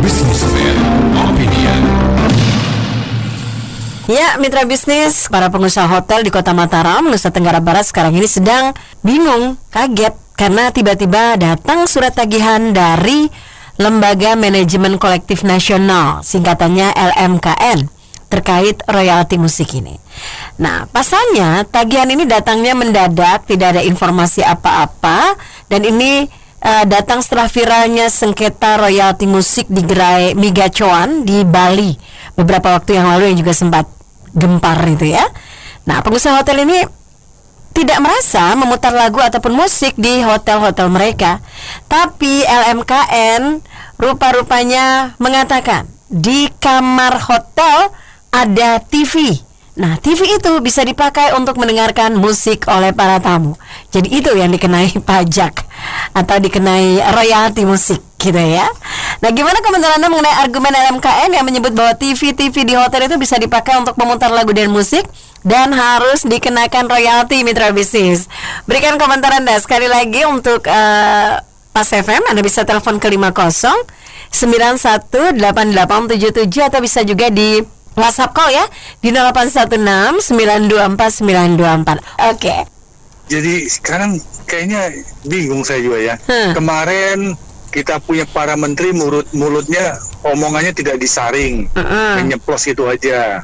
Businessman Opinion. Ya, mitra bisnis, para pengusaha hotel di Kota Mataram, Nusa Tenggara Barat sekarang ini sedang bingung, kaget karena tiba-tiba datang surat tagihan dari Lembaga Manajemen Kolektif Nasional, singkatannya LMKN, terkait royalti musik ini. Nah, pasalnya tagihan ini datangnya mendadak, tidak ada informasi apa-apa, dan ini datang setelah viralnya sengketa royalti musik di gerai Migacoan di Bali beberapa waktu yang lalu, yang juga sempat gempar itu ya. Nah, pengusaha hotel ini tidak merasa memutar lagu ataupun musik di hotel-hotel mereka. Tapi LMKN rupa-rupanya mengatakan di kamar hotel ada TV. Nah, TV itu bisa dipakai untuk mendengarkan musik oleh para tamu. Jadi itu yang dikenai pajak atau dikenai royalti musik gitu ya. Nah, gimana komentar Anda mengenai argumen LMKN yang menyebut bahwa TV di hotel itu bisa dipakai untuk memutar lagu dan musik dan harus dikenakan royalti, mitra bisnis? Berikan komentar Anda. Sekali lagi untuk Pas FM, Anda bisa telepon ke 50918877 atau bisa juga di WhatsApp call ya di 0816-924-924. Oke. Jadi sekarang kayaknya bingung saya juga ya. Kemarin kita punya para menteri mulutnya omongannya tidak disaring, menyeplos itu aja.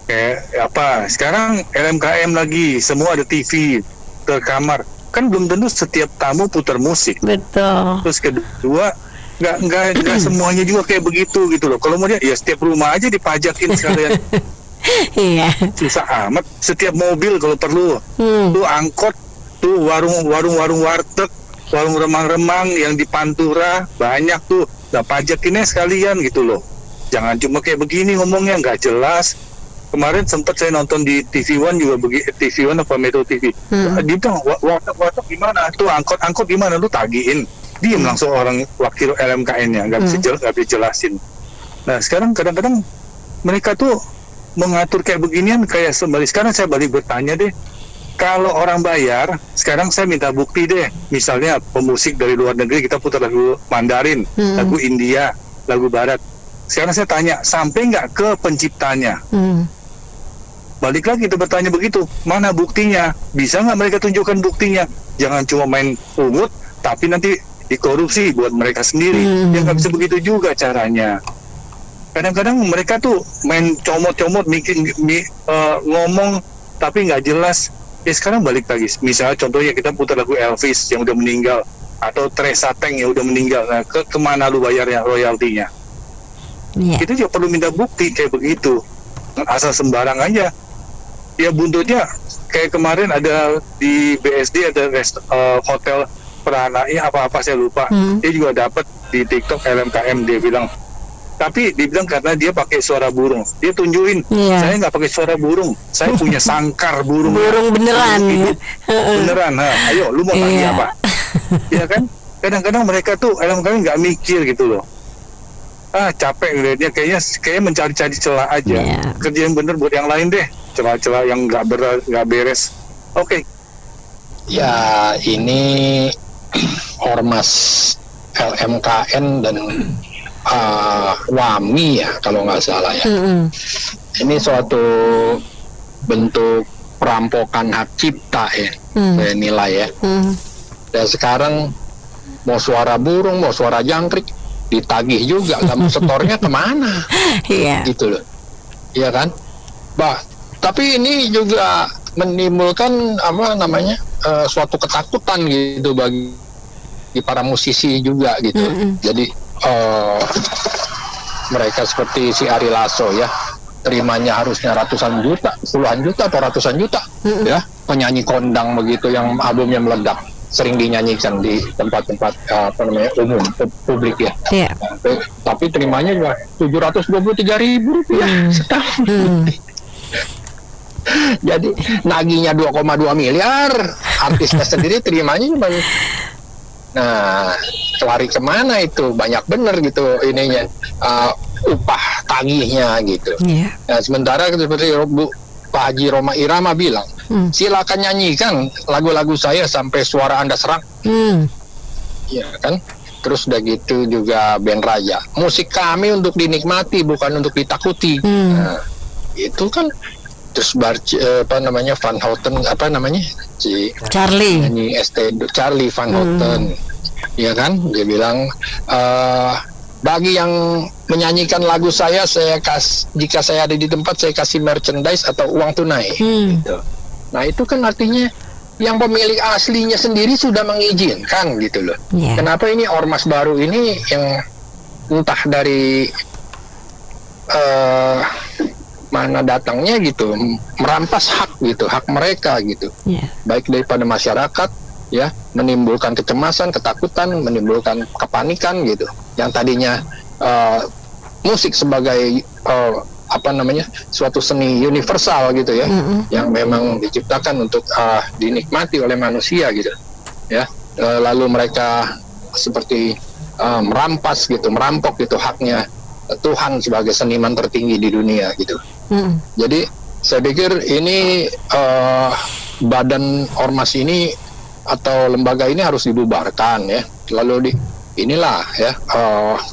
Kayak apa? Sekarang LMKM lagi, semua ada TV terkamar. Kan belum tentu setiap tamu putar musik. Betul. Terus kedua, nggak semuanya juga kayak begitu gitu loh. Kalau mau dia, ya setiap rumah aja dipajakin sekalian. Iya. Susah amat. Setiap mobil kalau perlu, tuh angkot, tuh warung warteg, warung remang-remang yang di Pantura banyak tuh. Nah, pajakinnya sekalian gitu loh. Jangan cuma kayak begini ngomongnya, nggak jelas. Kemarin sempat saya nonton di TV One juga TV One apa Metro TV. Dia bilang warteg gimana? Tuh angkot gimana? Lu tagihin. Diem langsung orang wakil LMKN-nya, nggak bisa jelasin. Nah, sekarang kadang-kadang mereka tuh mengatur kayak beginian kayak sembari. Sekarang saya balik bertanya deh, kalau orang bayar, sekarang saya minta bukti deh. Misalnya pemusik dari luar negeri kita putar lagu Mandarin, lagu India, lagu Barat. Sekarang saya tanya, sampai nggak ke penciptanya? Balik lagi kita bertanya begitu, mana buktinya? Bisa nggak mereka tunjukkan buktinya? Jangan cuma main pungut, tapi nanti dikorupsi buat mereka sendiri. Ya nggak bisa begitu juga caranya. Kadang-kadang mereka tuh main comot-comot, ngomong tapi nggak jelas. Ya sekarang balik lagi, misalnya contohnya kita putar lagu Elvis yang udah meninggal, atau Teresa Teng yang udah meninggal. Nah, kemana lu bayarnya royaltinya? Itu juga perlu minta bukti kayak begitu. Asal sembarang aja. Ya buntutnya kayak kemarin ada di BSD ada hotel Pranai apa-apa saya lupa. Dia juga dapat di TikTok LMKM, dia bilang. Tapi dibilang karena dia pakai suara burung. Dia tunjukin, saya nggak pakai suara burung. Saya punya sangkar burung. Burung beneran. Beneran. Ayo, lu mau tanya apa? Ya kan? Kadang-kadang mereka tuh LMKM nggak mikir gitu loh. Capek ngeliatnya, kayaknya mencari-cari celah aja. Kerja yang bener buat yang lain deh. Celah-celah yang nggak beres. Oke. Ya, ini ormas LMKN dan WAMI ya kalau nggak salah ya. Ini suatu bentuk perampokan hak cipta ya, saya nilai ya. Dan sekarang mau suara burung, mau suara jangkrik ditagih juga, kamu setornya kemana? Gitu loh, iya kan? Tapi ini juga menimbulkan suatu ketakutan gitu bagi para musisi juga gitu. Jadi mereka seperti si Ari Lasso ya, terimanya harusnya ratusan juta, puluhan juta atau ratusan juta, ya, penyanyi kondang begitu yang albumnya meledak, sering dinyanyikan di tempat-tempat umum publik ya. Tapi terimanya juga Rp723.000 setahun. Jadi nagihnya 2,2 miliar, artisnya sendiri terimanya cuma. Nah, lari kemana itu? Banyak bener gitu ininya, upah tagihnya gitu. Nah, sementara seperti Pak Haji Roma Irama bilang, silakan nyanyikan lagu-lagu saya sampai suara Anda serak. Iya kan? terus udah gitu juga band Raja. Musik kami untuk dinikmati, bukan untuk ditakuti. Nah, itu kan terus Van Houten Charlie nyanyi Charlie Van Houten, ya kan, dia bilang bagi yang menyanyikan lagu saya jika saya ada di tempat saya kasih merchandise atau uang tunai. Gitu. Nah itu kan artinya yang pemilik aslinya sendiri sudah mengizinkan gitu loh. Kenapa ini ormas baru ini yang entah dari mana datangnya gitu, merampas hak gitu, hak mereka gitu, baik daripada masyarakat, ya, menimbulkan kecemasan, ketakutan, menimbulkan kepanikan gitu. Yang tadinya musik sebagai suatu seni universal gitu ya, yang memang diciptakan untuk dinikmati oleh manusia gitu, ya. Lalu mereka seperti merampas gitu, merampok gitu haknya Tuhan sebagai seniman tertinggi di dunia gitu. Jadi saya pikir ini badan ormas ini atau lembaga ini harus dibubarkan ya. Lalu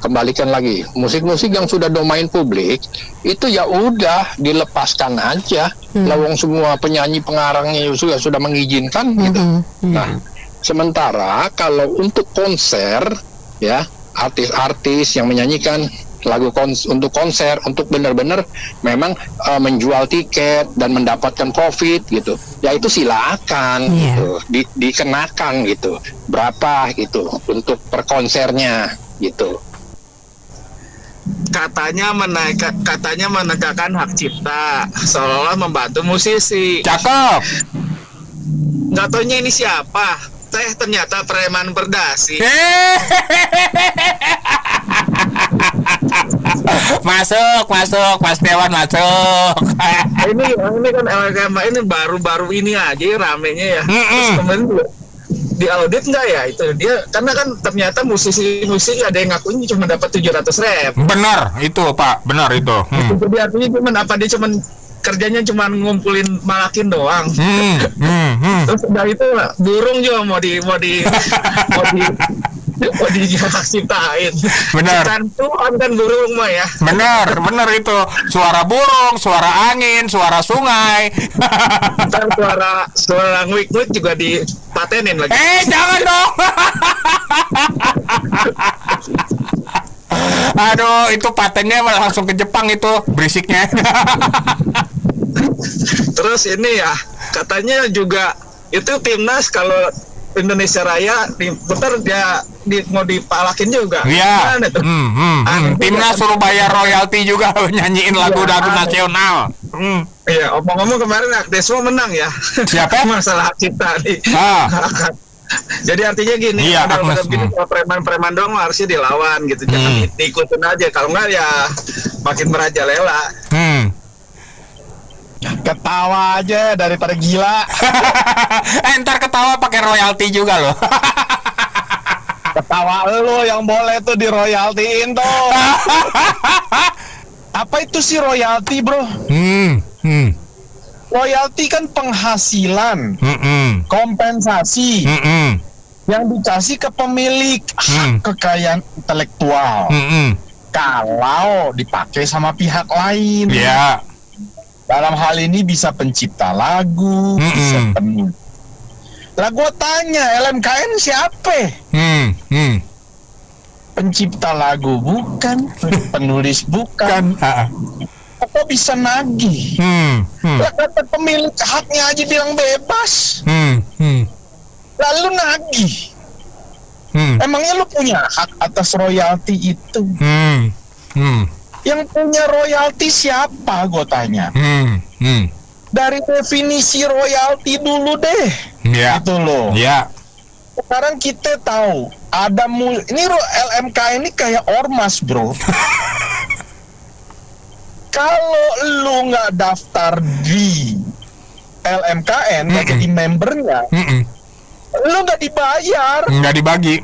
kembalikan lagi musik-musik yang sudah domain publik itu ya udah dilepaskan aja. Lawang semua penyanyi pengarangnya sudah mengizinkan gitu. Nah, sementara kalau untuk konser ya, artis-artis yang menyanyikan lagu untuk konser, untuk benar-benar memang menjual tiket dan mendapatkan profit gitu, ya itu silakan gitu, dikenakan gitu, berapa gitu untuk per konsernya gitu. Katanya menegakkan hak cipta, seolah-olah membantu musisi. Cakep. Nggak taunya ini siapa? Ternyata preman berdasi. Masuk, Mas Dewan masuk. ini kan LKM ini baru ini aja ramenya ya. Terus kemarin diaudit nggak ya itu dia, karena kan ternyata musisi ada yang ngakuin cuma dapat 700.000. Benar itu Pak, benar itu. Jadi artinya cuman kerjanya cuma ngumpulin malakin doang. Terus dari itu burung juga mau di ciptain. Benar. Ciptaan Tuhan kan burung mah ya. Benar itu. Suara burung, suara angin, suara sungai. Ntar suara nguik-nguik juga dipatenin lagi. Jangan dong. Aduh, itu patennya langsung ke Jepang itu berisiknya. Terus ini ya, katanya juga itu timnas kalau Indonesia Raya bentar dia mau dipalakin juga. Iya. Timnas suruh bayar royalti juga nyanyiin lagu nasional. Iya, omong-omong kemarin Agdesmo menang ya. Siapa? Masalah hak cipta nih. Jadi artinya gini, kalau preman-preman dong harusnya dilawan gitu, jangan diikutin aja. Kalau enggak ya makin merajalela. Ketawa aja daripada gila. Ntar ketawa pakai royalti juga loh. Ketawa lo yang boleh tuh di royaltiin tuh. Apa itu sih royalti, bro? Royalti kan penghasilan, kompensasi yang dikasih ke pemilik hak kekayaan intelektual. Kalau dipakai sama pihak lain. Dalam hal ini bisa pencipta lagu, bisa penulis. Lah gue tanya, LMKN siapa? Pencipta lagu bukan, penulis bukan. Apa bisa nagih? Lah kata pemilik haknya aja bilang bebas. Lalu nagih. Emangnya lu punya hak atas royalti itu? Yang punya royalti siapa, gue tanya. Dari definisi royalti dulu deh. Gitu loh. Sekarang kita tahu ada ini LMK ini kayak ormas, bro. Kalau lu nggak daftar di LMKN, nggak jadi membernya, lu nggak dibayar. Nggak dibagi.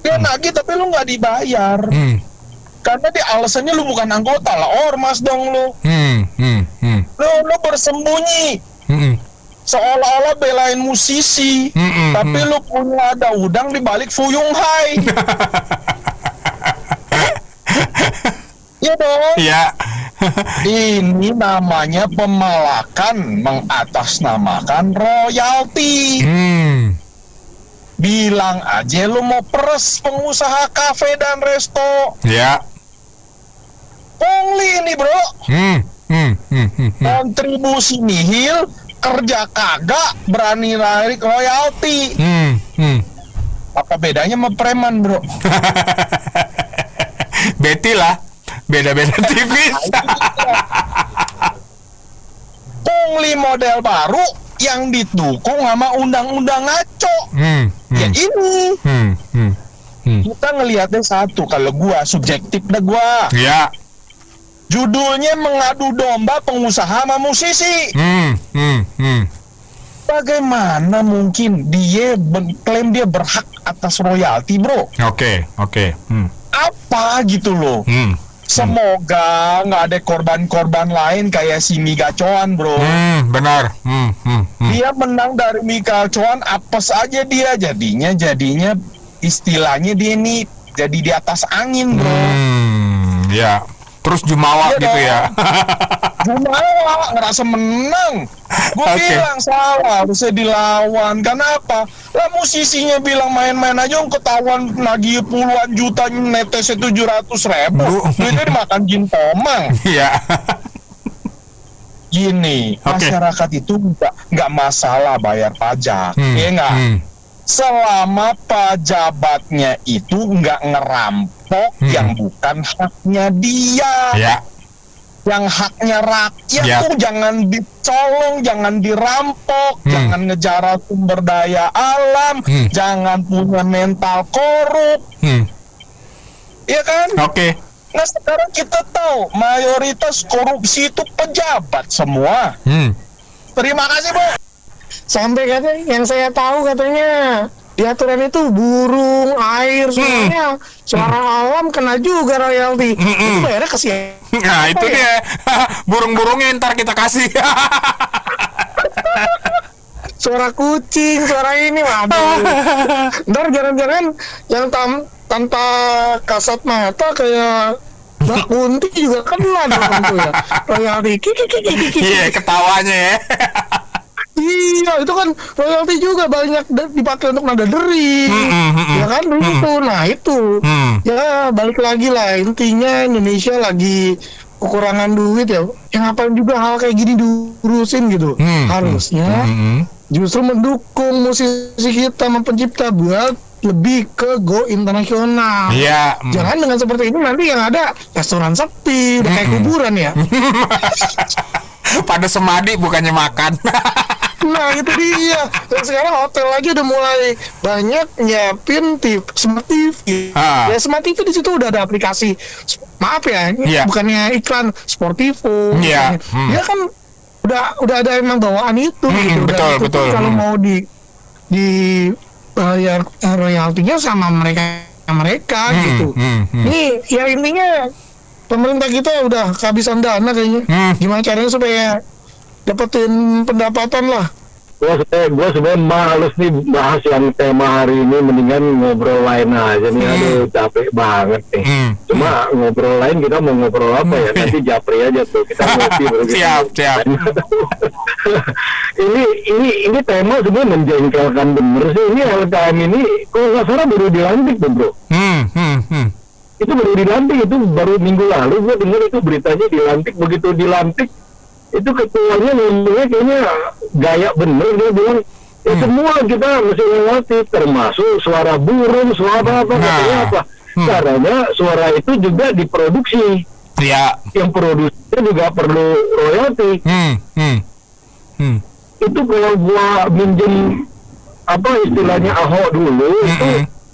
Dia nagih tapi lu nggak dibayar. Karena dia alasannya lu bukan anggota lah, ormas dong lu. Lu bersembunyi. seolah-olah belain musisi, tapi lu punya ada udang di balik Fuyung Hai. Iya dong. Iya. Ini namanya pemalakan, mengatasnamakan royalti. Bilang aja lu mau peres pengusaha kafe dan resto. Ya. Pungli ini bro. Kontribusi nihil, kerja kagak, berani narik royalti. Apa bedanya sama preman bro? Beti lah. Beda-beda tipis. Pungli model baru yang didukung sama undang-undang ngaco. Ya ini. Kita ngelihatnya satu, kalau gua subjektif dah gua. Ya. Judulnya mengadu domba pengusaha sama musisi. Bagaimana mungkin dia klaim dia berhak atas royalti, bro? Oke. Apa gitu loh? Semoga nggak ada korban-korban lain kayak si Mika Coan, bro. Benar. Dia menang dari Mika Coan, apes aja dia jadinya istilahnya dia ini jadi di atas angin, bro. Ya. Terus jumawa gitu ya. Jumawa ngerasa menang. Gue bilang salah, harusnya dilawan. Kenapa? Lah musisinya bilang main-main aja, ketahuan nagih puluhan juta, netesnya 700.000. Duitnya dimakan jin tomang. Iya. Gini, masyarakat itu nggak masalah bayar pajak, ya nggak? Selama pejabatnya itu nggak ngerampok yang bukan haknya dia. Ya. Yang haknya rakyat tuh jangan dicolong, jangan dirampok, jangan ngejar sumber daya alam, jangan punya mental korup. Iya kan? Oke. Nah sekarang kita tahu mayoritas korupsi itu pejabat semua. Terima kasih, Bu. Sampai katanya, yang saya tahu katanya di aturan itu burung, air, semuanya suara alam kena juga royalti. Itu bayarnya ke siapa? Nah itu dia. Burung-burungnya ntar kita kasih. Suara kucing, suara ini, waduh. Ntar jangan-jangan yang tanpa kasat mata kayak Mbak Kunti juga kena dong tuh ya royalti. Iya, ketawanya ya. Iya, itu kan royalti juga banyak dipakai untuk nada dering. Ya kan itu. Nah itu. Ya balik lagi lah, intinya Indonesia lagi kekurangan duit ya. Yang ngapain juga hal kayak gini diurusin gitu. Harusnya justru mendukung musisi kita, pencipta buat lebih ke go internasional. Iya. Jangan dengan seperti ini nanti yang ada restoran sepi, udah kayak kuburan ya. Pada semadi bukannya makan. Nah itu dia. Dan sekarang hotel lagi udah mulai banyak nyiapin smart TV. Ya smart TV di situ udah ada aplikasi. Maaf ya, bukannya iklan Sportivo. Iya. Ya kan udah ada emang bawaan itu. Gitu. Betul. Kalau mau di bayar royaltinya sama mereka gitu. Ini ya intinya pemerintah kita udah kehabisan dana kayaknya. Gimana caranya supaya dapetin pendapatan lah. Gue sebenarnya males nih bahas yang tema hari ini, mendingan ngobrol lain aja nih. Aduh capek banget nih. Cuma ngobrol lain, kita mau ngobrol apa ya? Nanti japri aja tuh, kita ngopi baru siap. ini tema sebenarnya menjengkelkan bener sih. Ini LKM ini kalau nggak salah baru dilantik tuh bro. Itu baru dilantik, itu baru minggu lalu gue dengar itu beritanya dilantik. Begitu dilantik itu ketuanya ngomongnya kayaknya gaya bener, dia bilang semua kita mesti lewati, termasuk suara burung, suara apa, katanya apa. Caranya suara itu juga diproduksi. Iya. Yang produksinya juga perlu royalti. Itu kalau gua minjem apa istilahnya Ahok dulu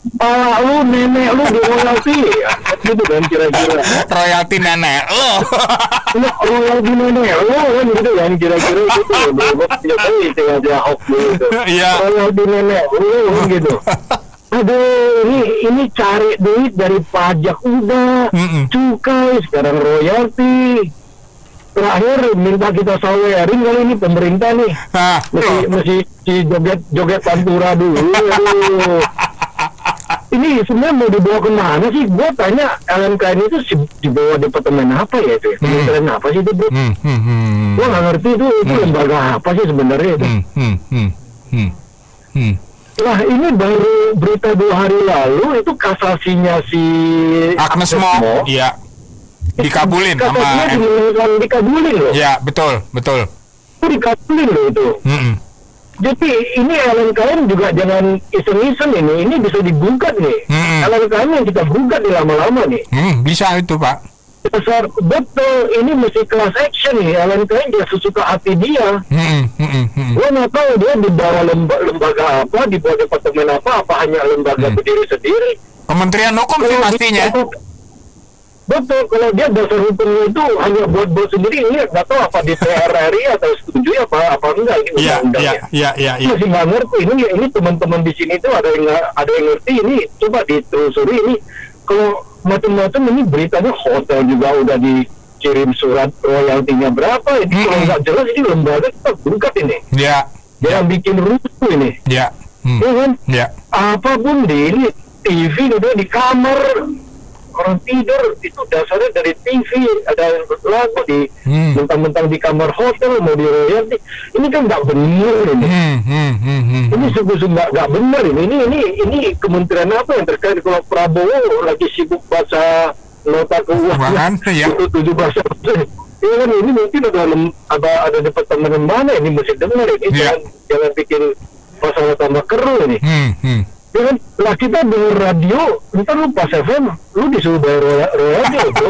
itu lu nenek lu di royalti ya, gitu kan kira-kira. Royalti nenek lu. Royalti nenek lu kan gitu kan kira-kira gitu. Biasanya istilahnya Ahok gitu. Royalti nenek lu kan gitu. Aduh, ini cari duit dari pajak udah, cukai, sekarang royalti. terakhir minta kita sawerin kali ini pemerintah nih. Mesti joget pantura dulu. Ini sebenarnya mau dibawa kemana sih? Gue tanya LMKN itu dibawa departemen apa ya itu? Kementerian apa sih itu, bro? Gue nggak ngerti itu lembaga apa sih sebenarnya itu? Nah ini baru berita 2 hari lalu itu kasasinya si Agnes Mo, iya, dikabulin sama dikabulin loh. Ya betul. Itu dikabulin loh itu. Jadi ini LMKN juga jangan iseng-iseng ini bisa digugat nih. LMKN yang kita gugat nih lama-lama nih. Bisa itu Pak. Besar betul, ini mesti class action nih. LMKN dia sesuka hati dia. Gue nggak tahu dia di bawah lembaga apa, di bawah departemen apa hanya lembaga berdiri sendiri. Kementerian Hukum sih pastinya. Betul, kalau dia dasar hukumnya itu hanya buat sendiri, ini nggak tahu apa di RRI atau setuju apa enggak ini undang-undangnya. Iya. Masih nggak ngerti ini teman-teman di sini tuh ada yang ngerti ini, coba ditelusuri ini. Kalau macam-macam ini beritanya hotel juga udah dikirim surat royaltinya berapa, ini kalau nggak jelas ini lembaga kita gugat ini. Iya. Jangan bikin rusuh ini. Iya. Ya kan? Iya. Apapun ini TV udah di kamar. Orang tidur itu dasarnya dari TV, ada lagu di mentang-mentang di kamar hotel mau di royalti, ini kan nggak benar ini. Ini sungguh-sungguh nggak benar ini kementerian apa yang terkait? Kalau Prabowo lagi sibuk baca nota keuangan itu 7 bahasa. Ya kan ini mungkin ada departemen mana ini mesti dengar ini, jangan bikin masalah tambah keruh ini. Ya kan, lah kita denger radio, ntar lu pas FM, lu disuruh bayar royalti itu.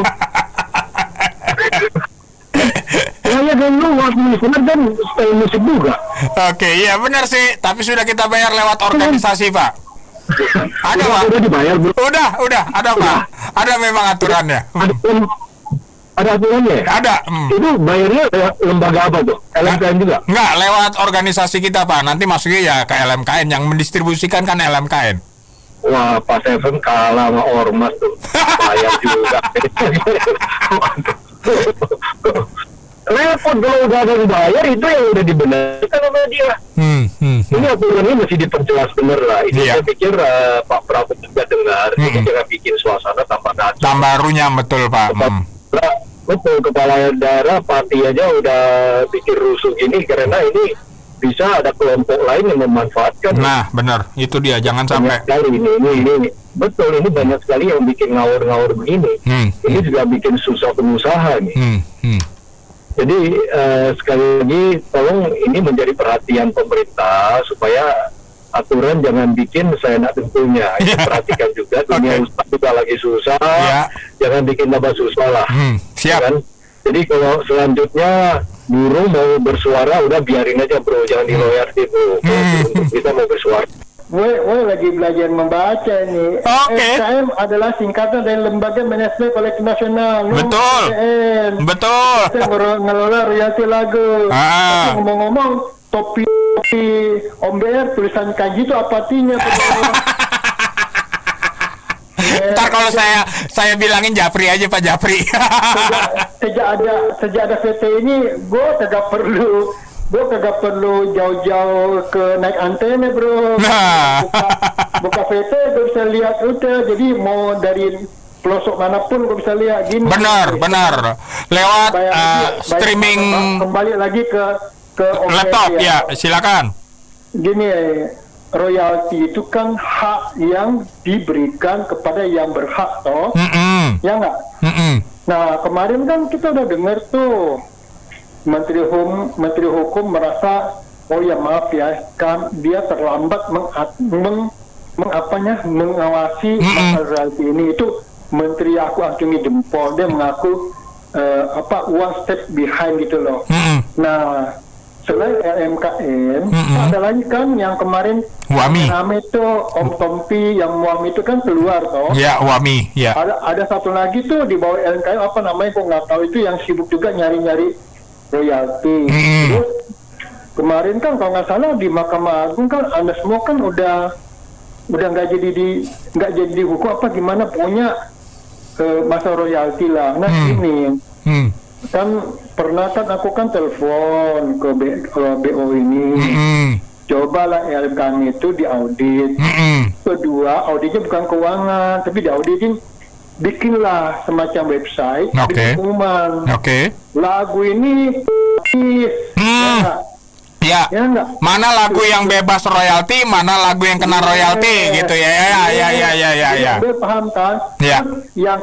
Ya kan lu waktu listener kan style musik juga. Oke, iya benar sih, tapi sudah kita bayar lewat organisasi Pak. Ada Pak? Udah dibayar bro. Udah, ada Pak. Ada memang aturannya. Ada aturannya? Ada. Itu bayarnya lembaga apa tuh? LMKN juga? Enggak, lewat organisasi kita Pak. Nanti masuknya ya ke LMKN, yang mendistribusikan kan LMKN. Wah, Pas FM kalah sama Ormas tuh. Bayar juga. Repot kalau udah ada yang bayar, itu yang udah dibenarkan sama dia. Ini aturannya mesti diperjelas bener lah. Ini saya pikir Pak Prabowo juga dengar. Ini jangan bikin suasana tambah kacau. Tambah runyam, betul Pak. Betul, kepala daerah parti aja udah bikin rusuh gini karena ini bisa ada kelompok lain yang memanfaatkan. Nah, benar, itu dia, jangan sampai. Ini betul, ini banyak sekali yang bikin ngawur-ngawur begini. Ini juga bikin susah pengusaha nih. Jadi sekali lagi tolong ini menjadi perhatian pemerintah supaya aturan jangan bikin seenak tentunya. Perhatikan juga dunia usaha juga lagi susah. Jangan bikin tambah susah lah. Siap. Kan? Jadi kalau selanjutnya buruh mau bersuara udah biarin aja bro, jangan di royalti bro. Kita mau bersuara. Gue lagi belajar membaca nih. LMKN adalah singkatan dari Lembaga Manajemen Kolektif Nasional. Betul. Kita ngelola royalti lagu. Tapi ngomong-ngomong, topi Omber tulisan kanji itu apa artinya? Ntar kalau saya bilangin Japri aja Pak Japri. Sejak ada VT ini, gue kagak perlu jauh-jauh ke naik antena bro. Buka VT gue bisa lihat udah. Jadi mau dari pelosok manapun gue bisa lihat gini. Benar. Lewat streaming. Kembali lagi ke laptop ya, silakan. Gini, royalti itu kan hak yang diberikan kepada yang berhak toh. Ya nggak? Nah kemarin kan kita udah dengar tuh Menteri Hukum merasa oh ya maaf ya kan dia terlambat mengawasi masalah royalti ini. Itu Menteri aku acungi jempol, dia mengaku one step behind gitu loh. Nah selain LMKN, ada lagi kan yang kemarin Wami itu Om Tompi yang Wami itu kan keluar toh. Ya Wami, ya. Ada satu lagi tuh di bawah LMKN apa namanya kok nggak tahu, itu yang sibuk juga nyari-nyari royalti. Terus kemarin kan kalau nggak salah di Mahkamah Agung kan Anda semua kan udah nggak jadi dihukum apa gimana pokoknya masa royalti lah. Nah ini kan pernah kan aku kan telepon ke BO ini. Cobalah kami itu diaudit. Kedua, auditnya bukan keuangan, tapi diauditin, bikinlah semacam website, bikin pengumuman. Lagu ini ya, mana lagu yang bebas royalti, mana lagu yang kena royalti, gitu ya. Ya. Paham kan? Ya. Yang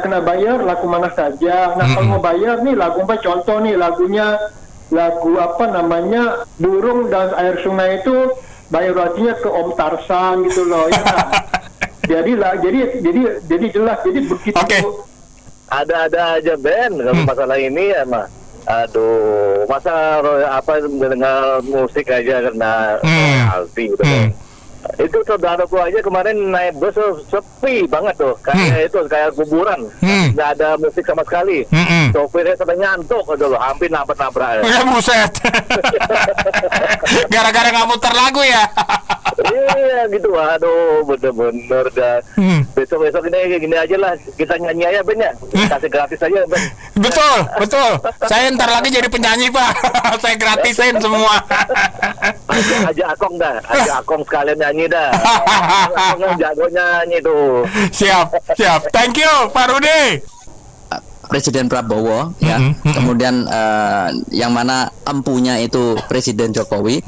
kena bayar lagu mana saja. Nah, kalau mau bayar nih lagu apa? Contoh nih lagu apa namanya, Burung dan Air Sungai itu bayar royaltinya ke Om Tarsan gitu loh. Ya. jadi jelas. Jadi begitu. Ada aja band kalau masalah ini ya mah. Aduh, masa mendengar musik aja kena royalti gitu. Itu saudaraku aja kemarin naik bus sepi banget tuh, kayak kuburan, nggak ada musik sama sekali. Sopirnya sampai ngantuk dulu, hampir nabrak. Buset. Gara-gara nggak muter lagu ya. Iya gitu, aduh bener-bener dah. Besok-besok ini kayak gini aja lah, kita nyanyi aja Ben ya, kasih gratis aja Ben. Betul. Saya ntar lagi jadi penyanyi Pak. Saya gratisin semua. Aja Akong sekalian nyanyi dah. Akong jago nyanyi tuh. Siap. Thank you Pak Rudi. Presiden Prabowo ya, kemudian yang mana empunya itu Presiden Jokowi.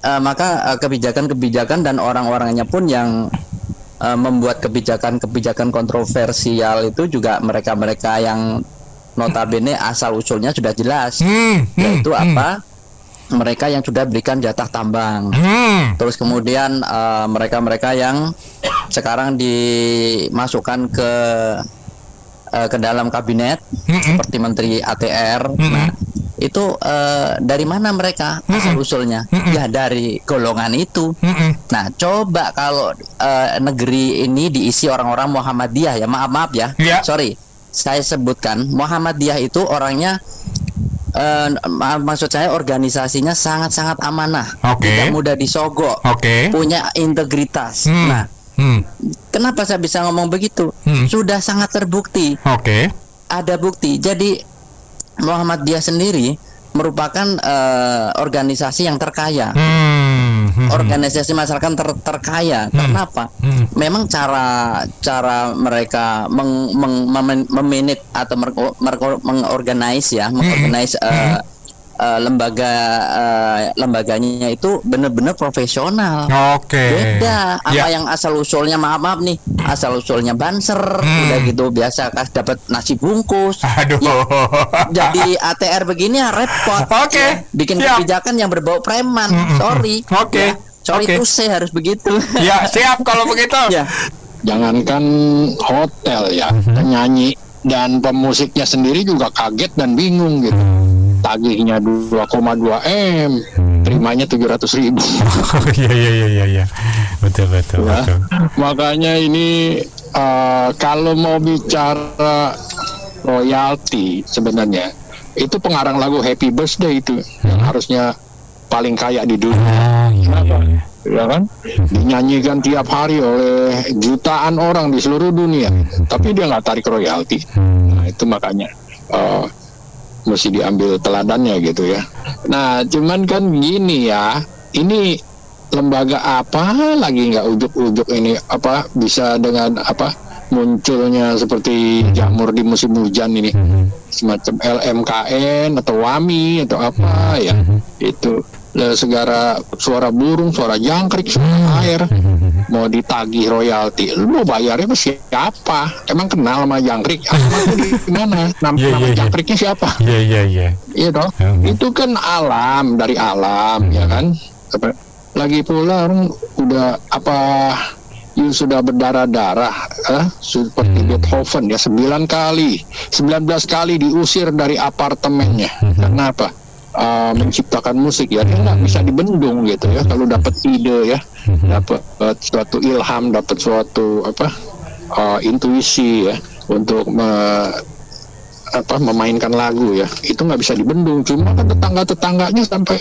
Maka kebijakan-kebijakan dan orang-orangnya pun yang membuat kebijakan-kebijakan kontroversial itu juga mereka-mereka yang notabene asal usulnya sudah jelas, yaitu apa? Mereka yang sudah berikan jatah tambang. Terus kemudian mereka-mereka yang sekarang dimasukkan ke dalam kabinet seperti Menteri ATR. Nah, itu dari mana mereka asal usulnya? Ya dari golongan itu. Nah, coba kalau negeri ini diisi orang-orang Muhammadiyah ya, maaf ya. Sorry, saya sebutkan Muhammadiyah itu orangnya maksud saya organisasinya sangat-sangat amanah, tidak mudah disogok, punya integritas. Nah, kenapa saya bisa ngomong begitu? Sudah sangat terbukti. Ada bukti. Jadi Muhammadiyah sendiri merupakan organisasi yang terkaya, organisasi masyarakat terkaya. Kenapa? Memang cara mereka memanage atau mengorganize lembaganya itu benar-benar profesional. Beda apa yang asal usulnya, maaf nih, asal usulnya banser, udah gitu biasa dapat nasi bungkus. Jadi ATR begini ya repot. Bikin kebijakan yang berbau preman. Sorry itu saya harus begitu. Ya siap kalau begitu. Jangankan hotel ya, penyanyi dan pemusiknya sendiri juga kaget dan bingung gitu. Tagihnya 2,2 M, terimanya 700.000. Iya. Betul. Makanya ini kalau mau bicara royalti sebenarnya itu pengarang lagu Happy Birthday itu yang harusnya paling kaya di dunia. Ya kan? Dinyanyikan tiap hari oleh jutaan orang di seluruh dunia, tapi dia nggak tarik royalti. Nah, itu makanya mesti diambil teladannya gitu ya. Nah, cuman kan gini ya, ini lembaga apa lagi nggak ujuk-ujuk ini apa bisa dengan apa munculnya seperti jamur di musim hujan ini, semacam LMKN atau WAMI atau apa ya, itu segala suara burung, suara jangkrik, suara air mau ditagih royalti, lu bayarnya ke siapa? Emang kenal sama jangkrik? Gimana? Nama jangkriknya siapa? Iya dong. Itu kan alam, dari alam ya kan. Lagi pula orang udah sudah berdarah-darah seperti Beethoven ya, 19 kali diusir dari apartemennya. Karena apa? Menciptakan musik ya, dia nggak bisa dibendung gitu ya. Kalau dapat ide ya, dapat suatu ilham, dapat suatu intuisi ya untuk memainkan lagu ya, itu nggak bisa dibendung. Cuma kan tetangga-tetangganya sampai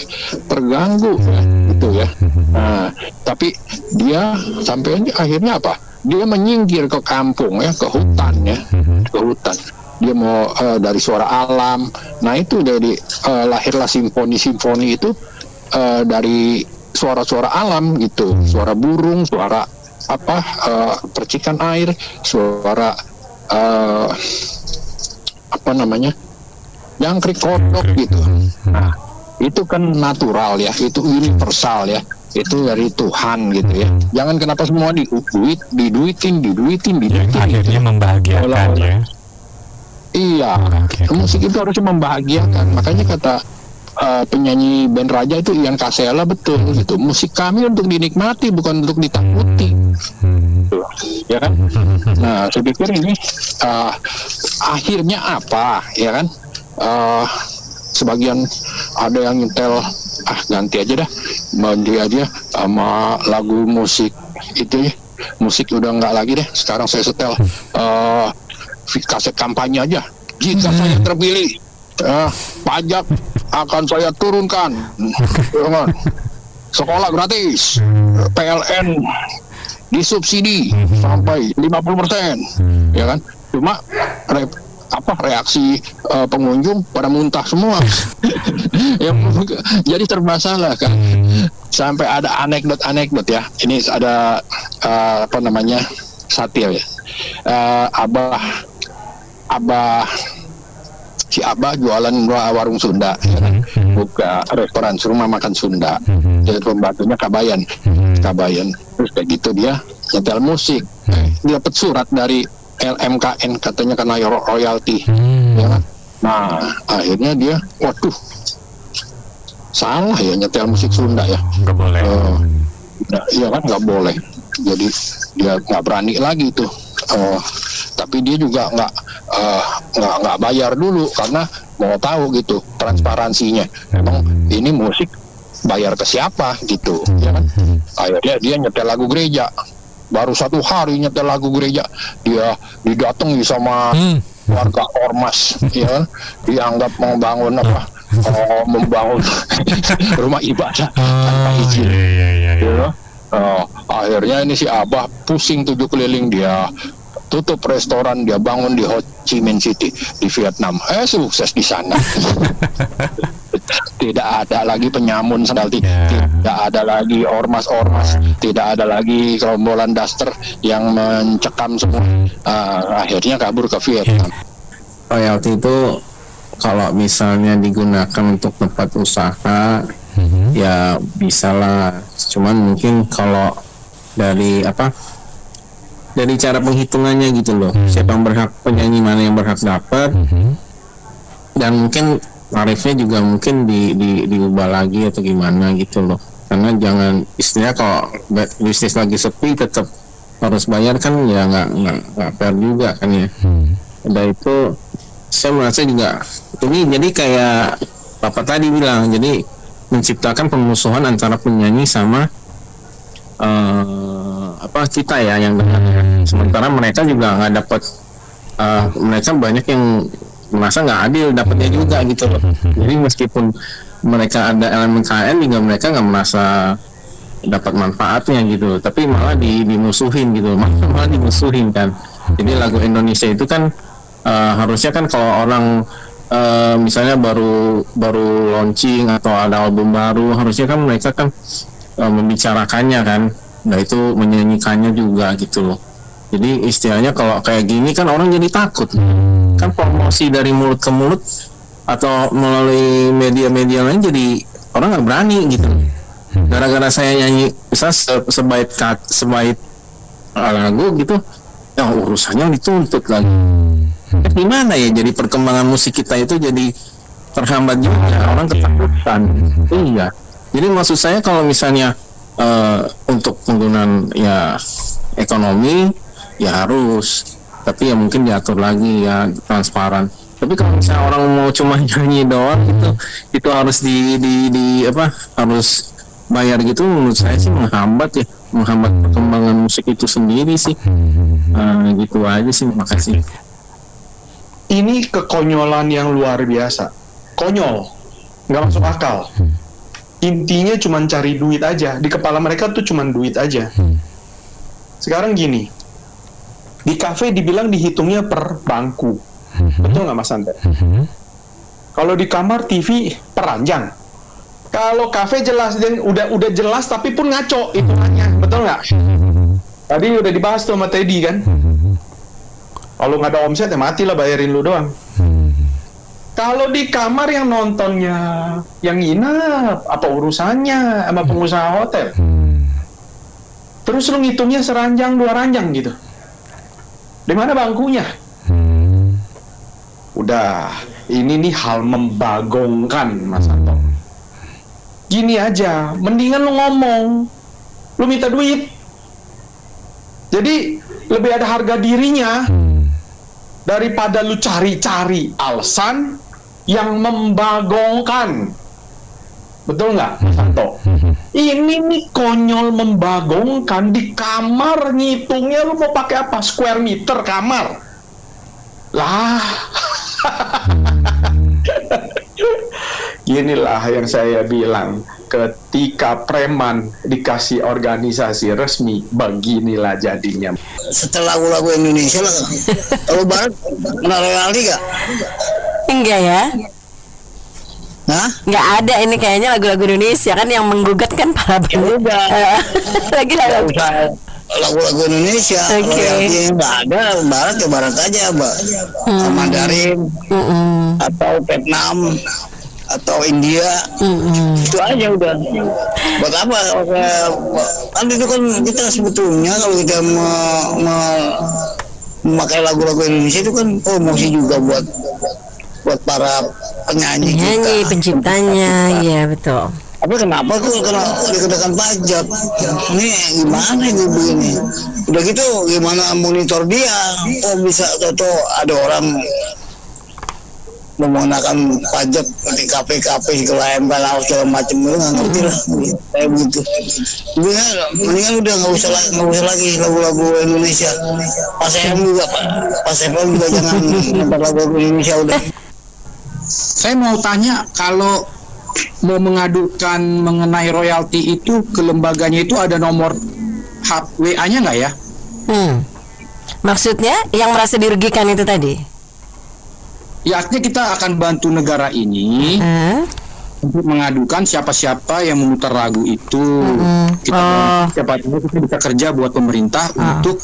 terganggu ya, gitu ya. Nah, tapi dia sampai akhirnya apa? Dia menyingkir ke kampung ya, ke hutan ya, ke hutan. dia mau dari suara alam. Nah itu dari lahirlah simfoni itu dari suara-suara alam gitu, suara burung, suara percikan air, suara jangkrik, kodok gitu. Nah itu kan natural ya, itu universal ya, itu dari Tuhan gitu ya. Jangan kenapa semua diduitin. Akhirnya membahagiakan ya. Iya, musik itu harusnya membahagiakan. Makanya kata penyanyi band Raja itu Ian Kasela betul gitu. Musik kami untuk dinikmati, bukan untuk ditakuti. Ya kan? Nah, saya pikir ini akhirnya apa, ya kan? Sebagian ada yang nyetel ganti aja dah, ganti aja sama lagu musik itu ya. Musik udah nggak lagi deh. Sekarang saya setel kaset kampanye aja. Jika saya terpilih, pajak akan saya turunkan, sekolah gratis, PLN disubsidi sampai 50%, ya kan? Cuma reaksi pengunjung pada muntah semua. Jadi termasalah kan. Sampai ada anekdot ya. Ini ada satir ya. Si Abah jualan warung Sunda, ya kan? Buka restoran rumah makan Sunda. Jadi pembantunya Kabayan. Terus kayak gitu dia nyetel musik. Dia dapat surat dari LMKN katanya kena royalti, ya kan? Nah akhirnya dia, waduh, salah ya nyetel musik Sunda ya, nggak boleh. Iya kan, nggak boleh. Jadi dia nggak berani lagi tuh. Tapi dia juga nggak bayar dulu karena mau tahu gitu transparansinya. Emang ini musik bayar ke siapa gitu, ya kan? Akhirnya dia nyetel lagu gereja. Baru 1 hari nyetel lagu gereja, dia didatangi sama warga ormas, ya, dianggap membangun membangun rumah ibadah tanpa izin. Ya. Akhirnya ini si Abah pusing 7 keliling, dia tutup restoran, dia bangun di Ho Chi Minh City di Vietnam. Sukses di sana. Tidak ada lagi penyamun sandal, tidak ada lagi ormas-ormas, tidak ada lagi gerombolan daster yang mencekam semua. Akhirnya kabur ke Vietnam. Royalti itu kalau misalnya digunakan untuk tempat usaha, ya bisalah. Cuman mungkin kalau dari cara penghitungannya gitu loh, siapa yang berhak, penyanyi mana yang berhak dapat, dan mungkin tarifnya juga mungkin diubah lagi atau gimana gitu loh. Karena jangan istilahnya kalau bisnis lagi sepi tetap harus bayar kan, ya nggak fair juga kan ya. Dan itu saya merasa juga ini jadi kayak Bapak tadi bilang, jadi menciptakan pemusuhan antara penyanyi sama kita ya yang dengar. Sementara mereka juga nggak dapat, mereka banyak yang merasa nggak adil dapatnya juga gitu loh. Jadi meskipun mereka ada elemen KN juga mereka nggak merasa dapat manfaatnya gitu, tapi malah dimusuhin gitu, malah dimusuhin kan. Jadi lagu Indonesia itu kan harusnya kan kalau orang misalnya baru launching atau ada album baru, harusnya kan mereka kan membicarakannya kan, nah itu menyanyikannya juga gitu loh. Jadi istilahnya kalau kayak gini kan orang jadi takut, kan promosi dari mulut ke mulut atau melalui media-media lain, jadi orang nggak berani gitu. Gara-gara saya nyanyi bisa sebaik lagu gitu, ya urusannya dituntut lagi. Gimana ya, jadi perkembangan musik kita itu jadi terhambat juga, orang ketakutan. Iya. Jadi maksud saya kalau misalnya untuk penggunaan ya ekonomi ya harus, tapi ya mungkin diatur lagi ya transparan. Tapi kalau misalnya orang mau cuma nyanyi doang itu harus harus bayar gitu, menurut saya sih menghambat perkembangan musik itu sendiri sih. Gitu aja sih. Makasih. Ini kekonyolan yang luar biasa, konyol, nggak masuk akal. Intinya cuma cari duit aja, di kepala mereka tuh cuma duit aja. Sekarang gini, di kafe dibilang dihitungnya per bangku, Betul nggak Mas Ante? Kalau di kamar TV peranjang. Kalau kafe jelas dan udah jelas tapi pun ngaco hitungannya, betul nggak? Tadi udah dibahas tuh sama Teddy kan. Kalau nggak ada omset ya mati lah, bayarin lu doang. Kalau di kamar yang nontonnya yang nginep, apa urusannya sama pengusaha hotel? Terus lu ngitungnya seranjang 2 ranjang gitu. Di mana bangkunya? Udah, ini nih hal membagongkan Mas Anto. Gini aja, mendingan lu ngomong, lu minta duit. Jadi lebih ada harga dirinya daripada lu cari-cari alasan yang membagongkan. Betul nggak, Mas Anto? Ini nih konyol membagongkan. Di kamar ngitungnya lu mau pakai apa? Square meter kamar? Lah. Inilah yang saya bilang, ketika preman dikasih organisasi resmi, beginilah jadinya. Setelah lagu-lagu Indonesia lah, kalau barat kenal royalti gak? Enggak ya? Hah? Nggak ada ini kayaknya lagu-lagu Indonesia kan yang menggugat kan para band. Lagi lagu Indonesia. Royalti nggak ada, barat ya barat aja, Mbak. Mandarin atau Vietnam atau India, itu aja udah. Buat apa? Kan itu kan kita sebetulnya kalau kita memakai lagu-lagu Indonesia itu kan promosi juga buat para penyanyi kita, penciptanya, iya betul. Tapi kenapa kok dikenakan pajak? Ini gimana ini begini? Udah gitu gimana monitor dia? Oh bisa atau ada orang menggunakan pajak di kafe-kafe segala segala macam, lu nggak ngerti lah kayak begitu. Mendingan udah nggak usah lagi lagu-lagu Indonesia. Pas FM juga jangan nonton lagu Indonesia udah. Saya mau tanya, kalau mau mengadukan mengenai royalti itu ke lembaganya itu ada nomor WA-nya nggak ya? Maksudnya yang merasa dirugikan itu tadi? Ya artinya kita akan bantu negara ini untuk mengadukan siapa-siapa yang memutar lagu itu. Siapa tahu kita bisa kerja buat pemerintah untuk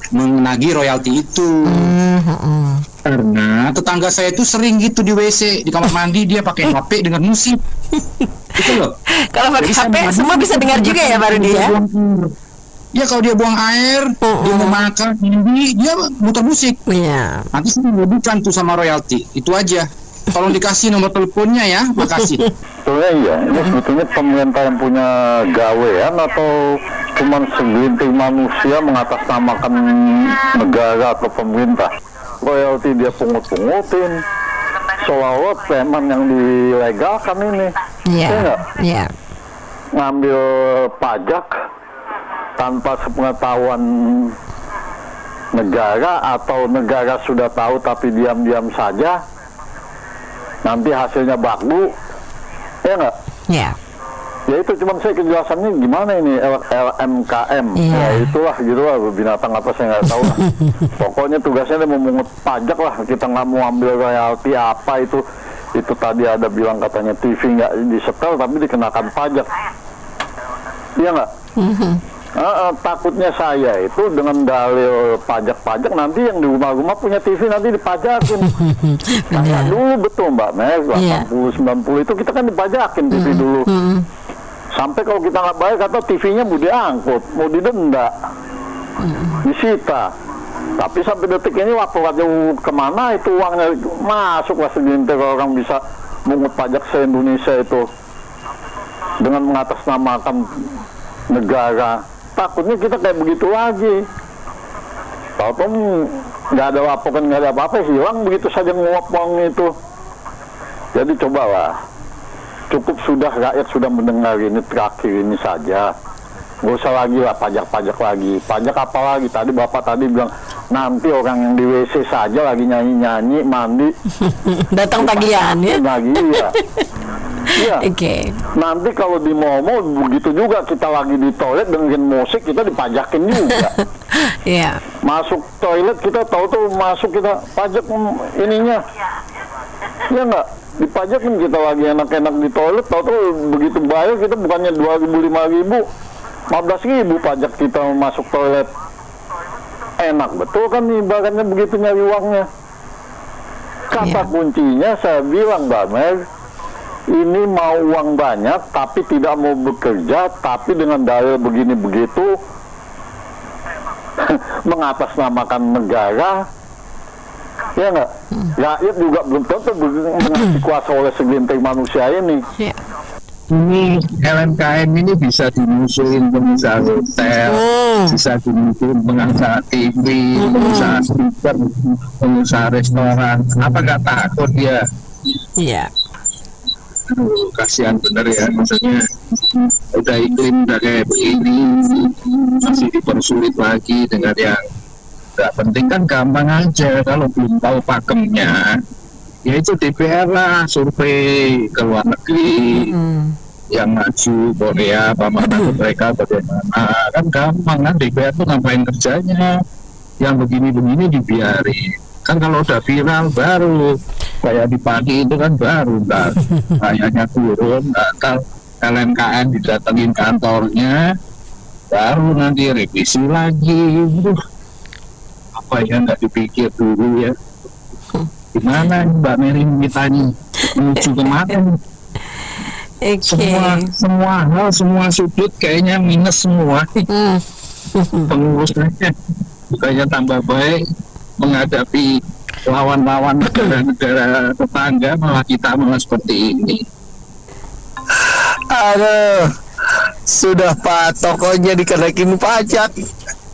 menagih royalti itu. Karena tetangga saya itu sering gitu di WC, di kamar mandi dia pakai HP dengan musik. Itu loh. Kalau pakai HP semua bisa dengar juga ya baru dia. Ya kalau dia buang air, dia mau makan, dia muter musik. Iya. Nanti saya merugikan tuh sama royalti. Itu aja. Tolong dikasih nomor teleponnya ya. Makasih. Sebetulnya iya, ini sebetulnya pemerintah yang punya gawean atau cuman segelintir manusia mengatasnamakan negara atau pemerintah. Royalti dia pungut-pungutin, seolah-olah preman yang dilegalkan ini. Iya. Iya. Ngambil pajak tanpa sepengetahuan negara atau negara sudah tahu tapi diam-diam saja, nanti hasilnya baku, ya nggak? Iya. Ya itu cuman saya kejelasannya gimana ini LMKM, ya itulah gitulah binatang apa saya nggak tahu lah. Pokoknya tugasnya dia memungut pajak lah, kita nggak mau ambil royalti apa itu tadi ada bilang katanya TV nggak disetel tapi dikenakan pajak, iya nggak? Takutnya saya itu dengan dalil pajak-pajak nanti yang di rumah-rumah punya TV nanti dipajakin. Kayak dulu betul Mbak Meg, 80-90 itu kita kan dipajakin TV dulu. Sampai kalau kita nggak bayar kata TV-nya mau diangkut, mau didenda, disita. Tapi sampai detik ini waktu kemana itu uangnya masuk lah segintir orang bisa mungut pajak se-Indonesia itu dengan mengatasnamakan negara. Takutnya kita kayak begitu lagi. Tahu-tahu nggak ada laporan, nggak ada apa-apa, hilang begitu saja nguap uang itu. Jadi cobalah, cukup sudah, rakyat sudah mendengar ini terakhir ini saja. Nggak usah lagi lah pajak-pajak lagi. Pajak apa lagi? Tadi Bapak tadi bilang nanti orang yang di WC saja lagi nyanyi-nyanyi, mandi. Datang tagihan ya? Lagi ya. Iya. Oke. Nanti kalau di mall begitu juga, kita lagi di toilet dengerin musik, kita dipajakin juga. Iya. Masuk toilet kita tahu tuh masuk kita pajak ininya. Iya nggak? Dipajakin kita lagi enak-enak di toilet, tahu tuh begitu bayar kita bukannya 2.000, 5.000, 15.000 pajak kita masuk toilet. Enak betul kan ibaratnya begitu nyari uangnya. Kata kuncinya saya bilang Mbak Mer, ini mau uang banyak tapi tidak mau bekerja, tapi dengan dalil begini begitu mengatasnamakan negara, ya nggak? Rakyat juga belum tentu dikuasai oleh segelintir manusia ini. Ini LMKM ini bisa dimusuhin pengusaha hotel, bisa dimusuhin pengusaha TV, pengusaha speaker, pengusaha restoran. Apa nggak takut dia? Iya. Kasihan bener ya, maksudnya udah iklim udah kayak begini, masih dipersulit lagi dengan yang nggak penting. Kan gampang aja, kalau belum tahu pakemnya ya itu DPR lah, survei ke luar negeri yang maju, Korea apa mana mereka bagaimana, kan gampang kan. DPR tuh ngapain kerjanya, yang begini-begini dibiarin. Kan kalau udah viral baru kayak di pagi itu kan baru ntar kayaknya turun, ntar LMKM didatengin kantornya, baru nanti revisi lagi. Apa ya, nggak dipikir dulu ya. Gimana Mbak Mary mitanya menuju kemana? Semua hal, semua sudut kayaknya minus semua. Pengurusnya bukannya tambah baik, menghadapi lawan-lawan negara-negara tetangga, malah kita malah seperti ini. Aduh, sudah Pak, tokonya dikenakin pajak,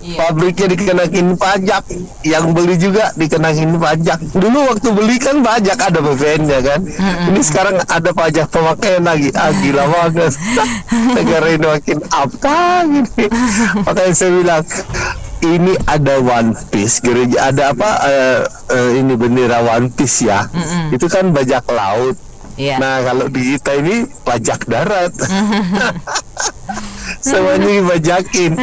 pabriknya dikenakin pajak, yang beli juga dikenakin pajak. Dulu waktu beli kan pajak ada BPN-nya kan, ini sekarang ada pajak pemakaian lagi. Gila banget. Negara ini makin apa gini. Makanya saya bilang ini ada One Piece, gereja ada apa ini bendera One Piece ya. Itu kan bajak laut. Nah kalau di kita ini pajak darat. Semuanya dibajakin.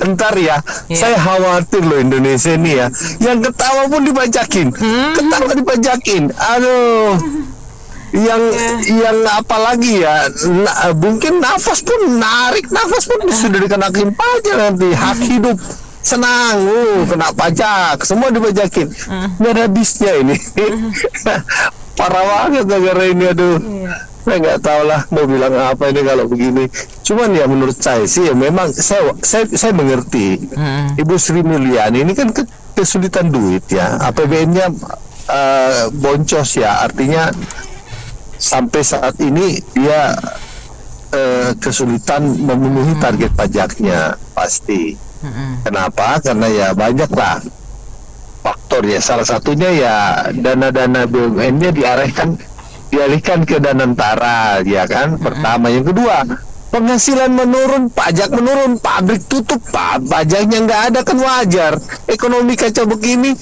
Entar ya, saya khawatir loh Indonesia ini ya, yang ketawa pun dibajakin, ketawa dibajakin. Aduh, yang apa lagi ya, mungkin nafas pun sudah dikenakin pajak nanti. Hak hidup senang, kena pajak, semua dibajakin. Nggak ada habisnya ini. Parah banget negara ini, aduh. Saya nggak tahu lah mau bilang apa ini kalau begini. Cuman ya menurut saya sih ya memang saya mengerti. Ibu Sri Mulyani ini kan kesulitan duit ya, APBN-nya boncos ya, artinya sampai saat ini dia kesulitan memenuhi target pajaknya pasti. Kenapa? Karena ya banyak lah faktor ya. Salah satunya ya dana-dana BUMN-nya dialihkan ke Danantara ya kan. Pertama, yang kedua penghasilan menurun, pajak menurun, pabrik tutup, pajaknya nggak ada, kan wajar. Ekonomi kacau begini,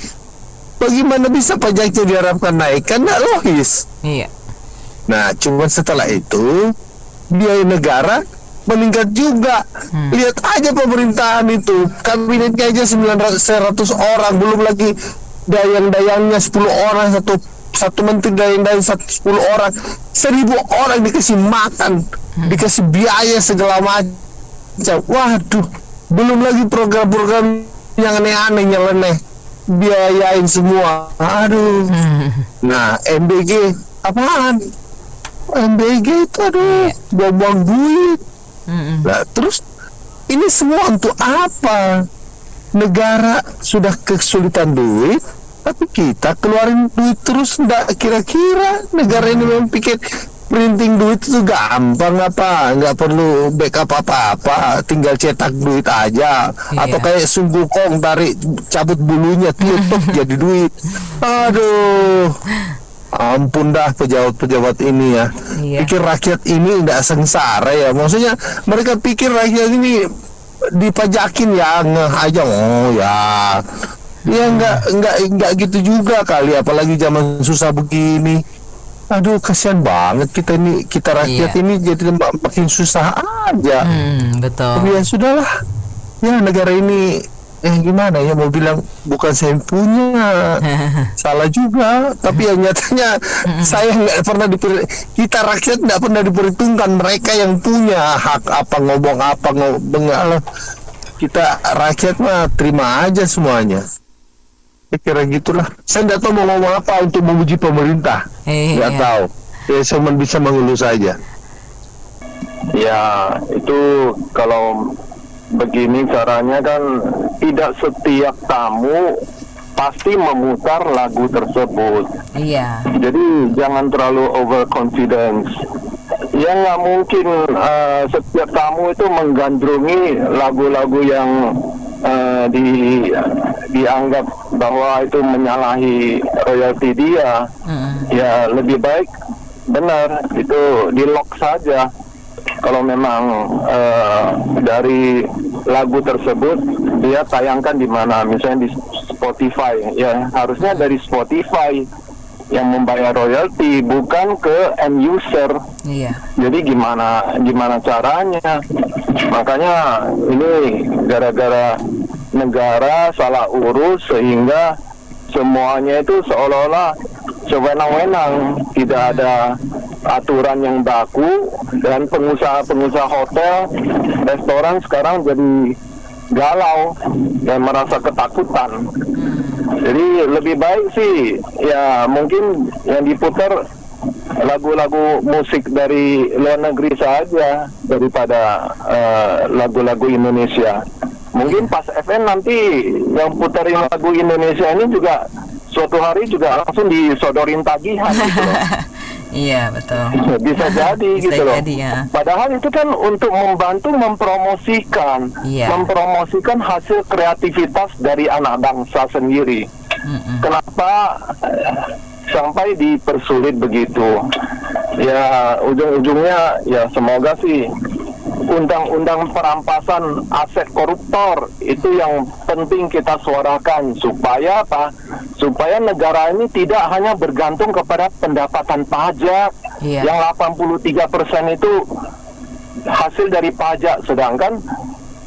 bagaimana bisa pajaknya diharapkan naik? Kan nggak logis. Iya. Nah, cuma setelah itu biaya negara meningkat juga. Lihat aja pemerintahan itu, kabinetnya aja 100 orang, belum lagi dayang-dayangnya 10 orang, satu menteri dayang-dayang 10 orang, 1000 orang dikasih makan, dikasih biaya segala macam. Waduh, belum lagi program-program yang aneh-aneh, nyeleneh, biayain semua. Aduh. Nah, MBG apaan? MBG itu aduh, buang-buang duit. Nah, terus ini semua untuk apa? Negara sudah kesulitan duit, tapi kita keluarin duit terus. Nggak kira-kira negara ini memang pikir printing duit itu gampang apa? Nggak perlu backup apa-apa, tinggal cetak duit aja. Atau kayak Sungguh Kong, tarik cabut bulunya, tutup jadi duit. Aduh, ampun dah pejabat-pejabat ini ya. Pikir rakyat ini tidak sengsara ya. Maksudnya mereka pikir rakyat ini dipajakin ya, ngeh aja. Oh ya, ya nggak gitu juga kali. Apalagi zaman susah begini. Aduh, kasihan banget kita rakyat ini jadi makin susah aja. Betul. Tapi ya sudahlah. Ya negara ini gimana ya, mau bilang bukan saya yang punya, salah juga. Tapi yang nyatanya saya nggak pernah kita rakyat nggak pernah diperhitungkan, mereka yang punya hak apa ngomong kita rakyat mah terima aja semuanya. Kira gitulah. Saya nggak tahu mau ngomong apa untuk memuji pemerintah. Nggak tahu. Ya cuma bisa mengeluh saja. Ya itu kalau begini caranya kan tidak setiap tamu pasti memutar lagu tersebut. Iya. Jadi jangan terlalu overconfidence. Ya nggak mungkin setiap tamu itu menggandrungi lagu-lagu yang dianggap bahwa itu menyalahi royalti dia. Ya lebih baik benar itu di lock saja. Kalau memang dari lagu tersebut dia tayangkan di mana, misalnya di Spotify, ya harusnya dari Spotify yang membayar royalti, bukan ke end user. Iya. Jadi gimana caranya? Makanya ini gara-gara negara salah urus sehingga semuanya itu seolah-olah sewenang-wenang, tidak ada aturan yang baku, dan pengusaha-pengusaha hotel, restoran sekarang jadi galau dan merasa ketakutan. Jadi lebih baik sih ya mungkin yang diputar lagu-lagu musik dari luar negeri saja daripada lagu-lagu Indonesia. Mungkin pas FN nanti yang putarin lagu Indonesia ini juga suatu hari juga langsung disodorin tagihan gitu loh. Iya betul. Bisa jadi Bisa gitu loh. jadi, ya. Padahal itu kan untuk membantu mempromosikan hasil kreativitas dari anak bangsa sendiri. Kenapa sampai dipersulit begitu? Ya ujung-ujungnya ya semoga sih undang-undang perampasan aset koruptor itu yang penting kita suarakan, supaya apa? Supaya negara ini tidak hanya bergantung kepada pendapatan pajak yang 83% itu hasil dari pajak, sedangkan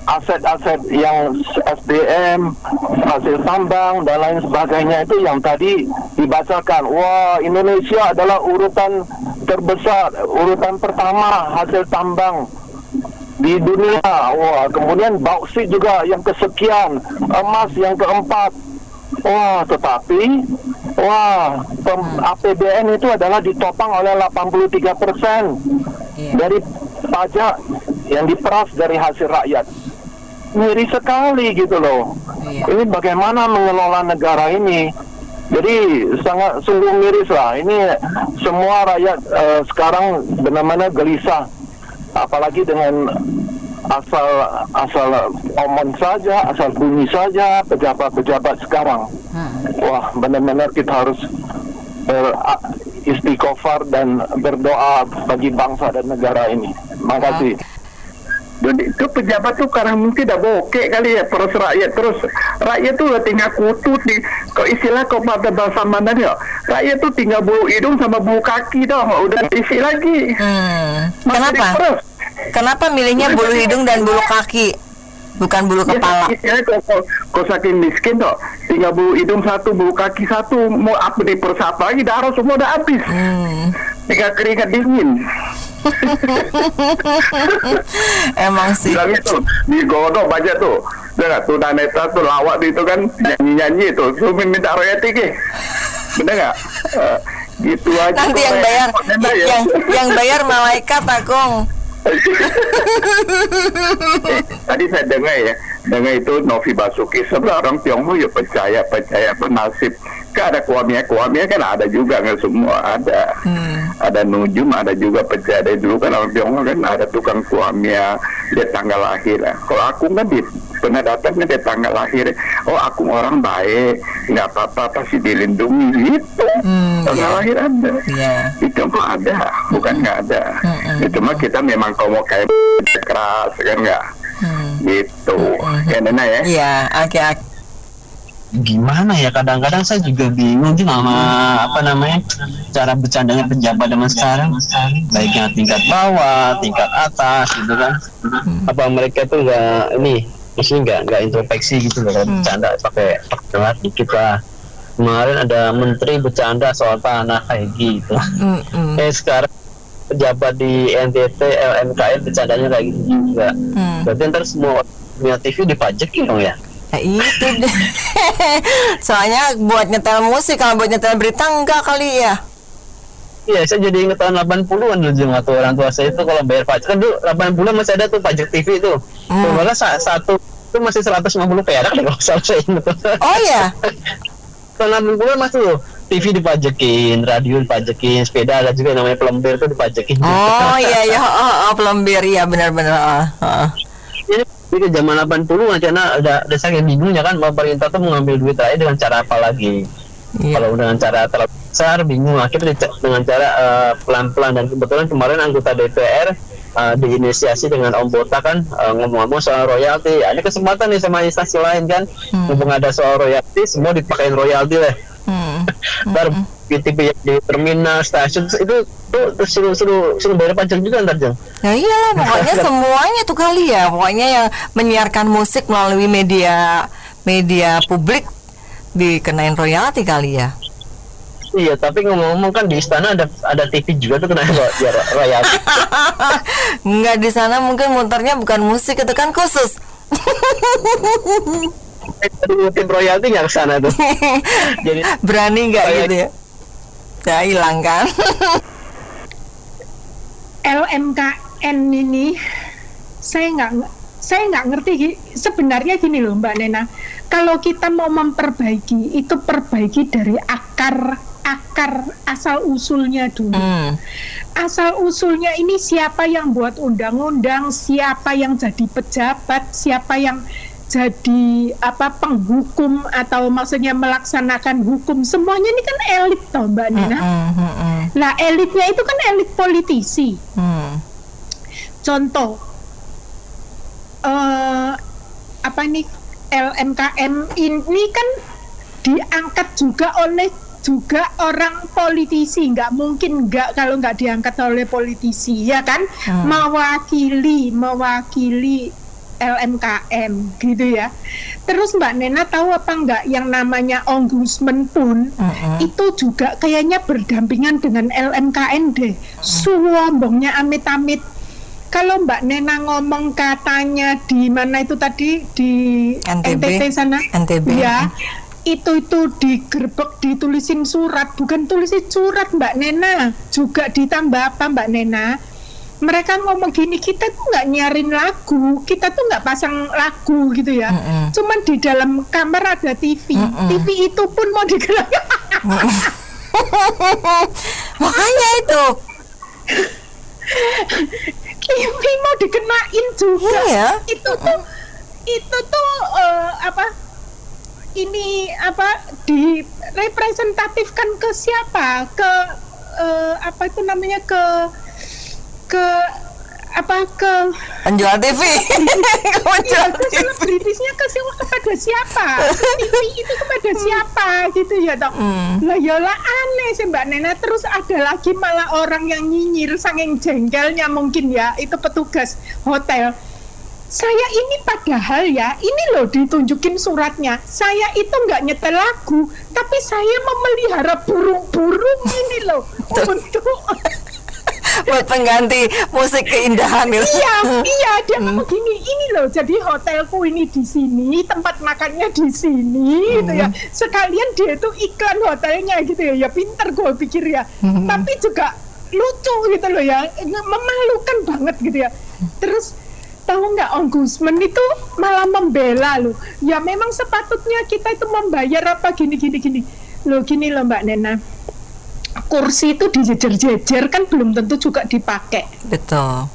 aset-aset yang SDM, hasil tambang dan lain sebagainya itu yang tadi dibacakan. Wah, Indonesia adalah urutan terbesar, urutan pertama hasil tambang di dunia. Wah, kemudian bauksit juga yang kesekian, emas yang keempat. Wah, tetapi APBN itu adalah ditopang oleh 83% dari pajak yang diperas dari hasil rakyat. Ngeri sekali gitu loh. Ini bagaimana mengelola negara ini? Jadi sangat sungguh miris lah. Ini semua rakyat sekarang benar-benar gelisah. Apalagi dengan asal omong saja, asal bunyi saja pejabat-pejabat sekarang. Wah, benar-benar kita harus beristighfar dan berdoa bagi bangsa dan negara ini. Makasih. Jadi itu pejabat tuh karena mungkin tidak bokek kali ya, terus rakyat tuh tinggal kutut di kok istilah kok pada bahasa mana ya, rakyat tuh tinggal bulu hidung sama bulu kaki dah, udah isi lagi. Kenapa milihnya bulu hidung dan bulu kaki, bukan bulu kepala? Ya, kok saking miskin toh, tinggal bulu hidung satu, bulu kaki satu, mau apa diperes apa lagi, darah semua udah habis. Tinggal keringat dingin. Emang sih. Bilangnya tuh di Godok baca tuh, dengar tuh Daneta tuh lawak itu kan nyanyi tuh, cuma minta royalti ke, bener nggak? Gitu aja. Nanti yang bayar malaikat, Agung. Tadi saya dengar itu Novi Basuki, sebenarnya orang Tionghoa ya percaya nasib. Kan ada kuamia kan ada juga, nggak semua ada. Ada nujum, ada juga percaya. Dari dulu kan orang Tionghoa kan ada tukang kuamia dia tanggal lahir. Kalau aku kan pernah datang kan dia tanggal lahir. Oh, aku orang baik, nggak apa-apa, pasti dilindungi gitu. Tanggal lahir ada. Itu kok ada, bukan nggak ada. Cuma kita memang kalau mau kayak keras kan nggak gitu. Ya Nena ya. Iya, oke. gimana ya, kadang-kadang saya juga bingung juga sama cara bercandanya pejabat zaman sekarang, baiknya tingkat bawah, tingkat atas gitu kan. Apa mereka tuh maksudnya nggak introspeksi gitu loh, bercanda pakai telat dikit lah. Kemarin ada menteri bercanda soal tanah kayak gitu. Sekarang pejabat di NTT, LMKN bercandanya kayak gitu juga. Berarti ntar semua punya TV dipajekin dong ya? Ya itu deh. Soalnya buat nyetel musik, kalau buat nyetel berita enggak kali ya. Iya, saya jadi inget tahun 80-an dulu waktu orang tua saya itu kalau bayar pajak kan dulu 80-an masih ada tuh pajak TV tuh. Malah satu itu masih 150 perak deh kalau saya ingat. Oh iya. Tahun 80-an masih tuh TV dipajekin, radio dipajekin, sepeda ada juga namanya pelembir tuh dipajekin. Oh iya pelembir ya benar-benar. Jadi ke zaman 80 karena ada saya bingungnya kan pemerintah tuh mengambil duit aja dengan cara apa lagi. Kalau dengan cara terlalu besar bingung, akhirnya dengan cara pelan-pelan, dan kebetulan kemarin anggota DPR diinisiasi dengan Om Bota kan ngomong-ngomong soal royalti. Ada kesempatan nih sama instansi lain kan, mumpung ada soal royalti semua dipakein royalti lah. Ntar TV di terminal, stasiun itu suruh bayar pajak juga ntar Jeng. Ya iyalah, pokoknya semuanya tuh kali ya, pokoknya yang menyiarkan musik melalui media publik dikenain royalti kali ya. Iya, tapi ngomong-ngomong kan di istana ada TV juga tuh kena royalti. Enggak, di sana mungkin muternya bukan musik, itu kan khusus. Tim royalti nggak ke sana tuh. Jadi berani nggak gitu ya? Ya hilang kan. LMKN ini saya nggak ngerti sebenarnya gini loh Mbak Nena. Kalau kita mau memperbaiki, itu perbaiki dari akar asal usulnya dulu. Asal usulnya ini siapa yang buat undang-undang, siapa yang jadi pejabat, siapa yang jadi penghukum atau maksudnya melaksanakan hukum, semuanya ini kan elit toh Mbak Nina. Lah elitnya itu kan elit politisi. Contoh LMKM ini kan diangkat juga oleh orang politisi, nggak mungkin nggak kalau nggak diangkat oleh politisi ya kan, mewakili LMKM gitu ya. Terus Mbak Nena tahu apa enggak yang namanya ombudsman pun itu juga kayaknya berdampingan dengan LMKN deh. Suwombongnya amit-amit. Kalau Mbak Nena ngomong katanya di mana itu tadi di NTT sana, ya itu digerebek, ditulisin surat, bukan tulisin surat Mbak Nena, juga ditambah apa Mbak Nena? Mereka ngomong gini, kita tuh nggak nyarin lagu, kita tuh nggak pasang lagu gitu ya. Cuman di dalam kamar ada TV, TV itu pun mau digerakkan. Makanya itu TV mau dikenain juga. Iya. Itu tuh direpresentatifkan ke siapa? Ke penjual TV. Selebritisnya kepada siapa? TV itu kepada siapa gitu ya toh. Lah yalah aneh sih Mbak Nena. Terus ada lagi malah orang yang nyinyir saking jengkelnya mungkin ya, itu petugas hotel. Saya ini padahal ya, ini loh ditunjukin suratnya, saya itu nggak nyetel lagu, tapi saya memelihara burung-burung ini loh untuk buat pengganti musik keindahan itu. Iya, dia ngomong gini, ini loh, jadi hotelku ini di sini, tempat makannya di sini, gitu ya. Sekalian dia itu iklan hotelnya gitu ya, ya pinter gue pikir ya. Tapi juga lucu gitu loh ya, memalukan banget gitu ya. Terus tahu nggak, ombudsman itu malah membela loh. Ya memang sepatutnya kita itu membayar apa gini. Loh gini loh Mbak Nena. Kursi itu dijejer-jejer kan belum tentu juga dipakai. Betul.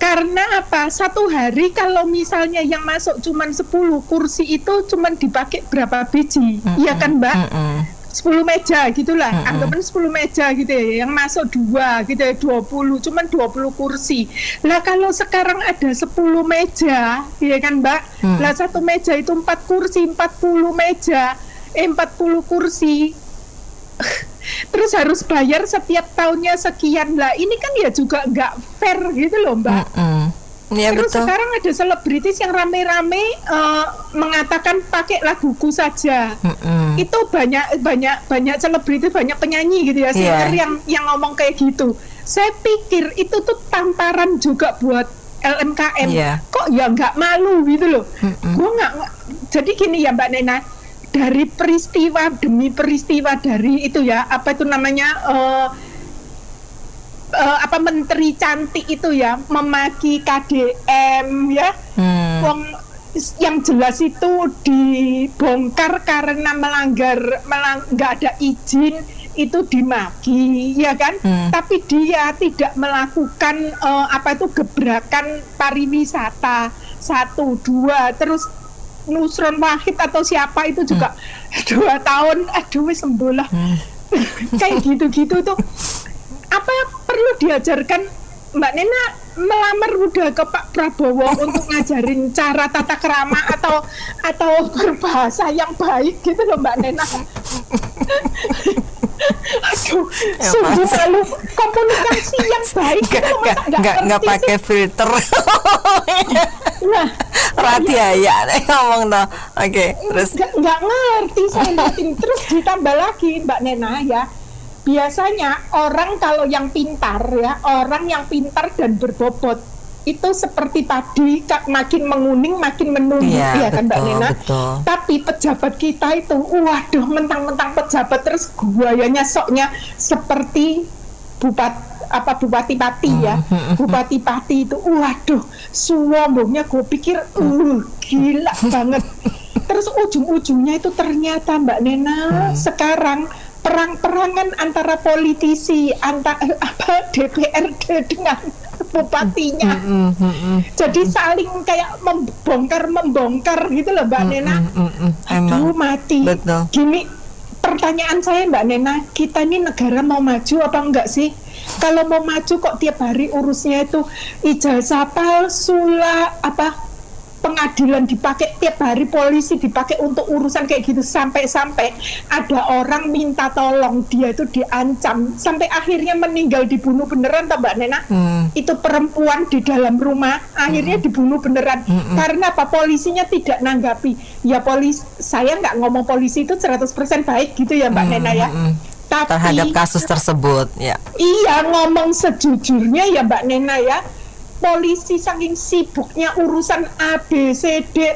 Karena apa? Satu hari kalau misalnya yang masuk cuman 10 kursi itu cuman dipakai berapa biji? Iya kan Mbak? 10 meja gitulah. Anggapan 10 meja gitu ya. Yang masuk 2 gitu ya, 20, cuman 20 kursi. Lah kalau sekarang ada 10 meja, iya kan Mbak? Lah satu meja itu 4 kursi, 40 meja. 40 kursi. Terus harus bayar setiap tahunnya sekian lah. Ini kan ya juga nggak fair gitu loh, Mbak. Ya, terus betul. Sekarang ada selebritis yang rame-rame mengatakan pakai laguku saja. Itu banyak selebritis, banyak penyanyi gitu ya, singer yang ngomong kayak gitu. Saya pikir itu tuh tamparan juga buat LMKM. Kok ya nggak malu gitu loh. Gua nggak. Jadi gini ya Mbak Nena, dari peristiwa demi peristiwa dari itu ya, apa itu namanya? Menteri cantik itu ya memaki KDM ya, yang jelas itu dibongkar karena nggak ada izin, itu dimaki ya kan, tapi dia tidak melakukan gebrakan pariwisata 1, 2, terus Nusron Wahid atau siapa itu juga 2 tahun, aduh sembolah kayak gitu-gitu tuh. Apa perlu diajarkan Mbak Nena melamar udah ke Pak Prabowo untuk ngajarin cara tata krama atau berbahasa yang baik gitu loh Mbak Nena. Aduh, sungguh malu, komunikasi yang baik nggak pakai filter. Nah, Ratia ya ngomong no. Oke, terus nggak ngerti saya. Terus ditambah lagi Mbak Nena ya, biasanya orang kalau yang pintar ya, orang yang pintar dan berbobot itu seperti padi, makin menguning makin menumbuh ya kan Mbak Nena. Betul. Tapi pejabat kita itu, waduh, mentang-mentang pejabat terus guayanya soknya seperti Bupati Pati ya, Bupati Pati itu, waduh, suwombongnya gue pikir gila banget. Terus ujung-ujungnya itu ternyata Mbak Nena sekarang perang-perangan antara politisi, DPRD dengan bupatinya. Jadi saling kayak membongkar gitu loh Mbak Nena. Aduh mati. Betul. Gini, pertanyaan saya Mbak Nena, kita ini negara mau maju apa enggak sih? Kalau mau maju kok tiap hari urusnya itu ijazah palsu lah, pengadilan dipakai tiap hari, polisi dipakai untuk urusan kayak gitu, sampai ada orang minta tolong, dia itu diancam sampai akhirnya meninggal, dibunuh beneran toh Mbak Nena. Itu perempuan di dalam rumah akhirnya dibunuh beneran. Karena apa? Polisinya tidak nanggapi. Ya saya nggak ngomong polisi itu 100% baik gitu ya Mbak Nena ya. Tapi terhadap kasus tersebut ya. Iya, ngomong sejujurnya ya Mbak Nena ya, polisi saking sibuknya urusan ABCD,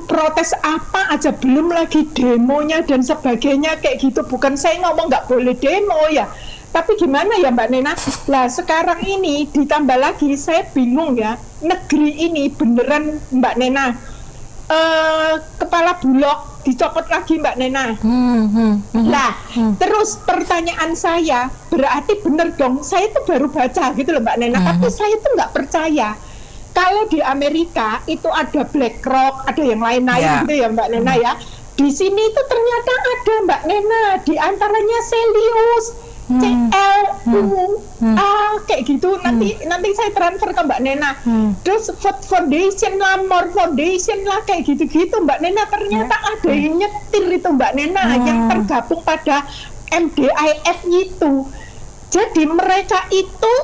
protes apa aja, belum lagi demonya dan sebagainya kayak gitu. Bukan saya ngomong nggak boleh demo ya, tapi gimana ya Mbak Nena. Lah sekarang ini ditambah lagi, saya bingung ya, negeri ini beneran Mbak Nena, kepala bulog dicopot lagi Mbak Nena. Nah, terus pertanyaan saya, berarti bener dong, saya itu baru baca gitu loh Mbak Nena, tapi saya itu nggak percaya kalau di Amerika itu ada BlackRock, ada yang lain-lain gitu ya Mbak Nena ya. Di sini itu ternyata ada Mbak Nena, di antaranya Celius, kayak gitu. Nanti saya transfer ke Mbak Nena. Terus Foundation lah, More Foundation lah, kayak gitu-gitu Mbak Nena. Ternyata ada yang nyetir itu Mbak Nena, yang tergabung pada MDIF itu. Jadi mereka itu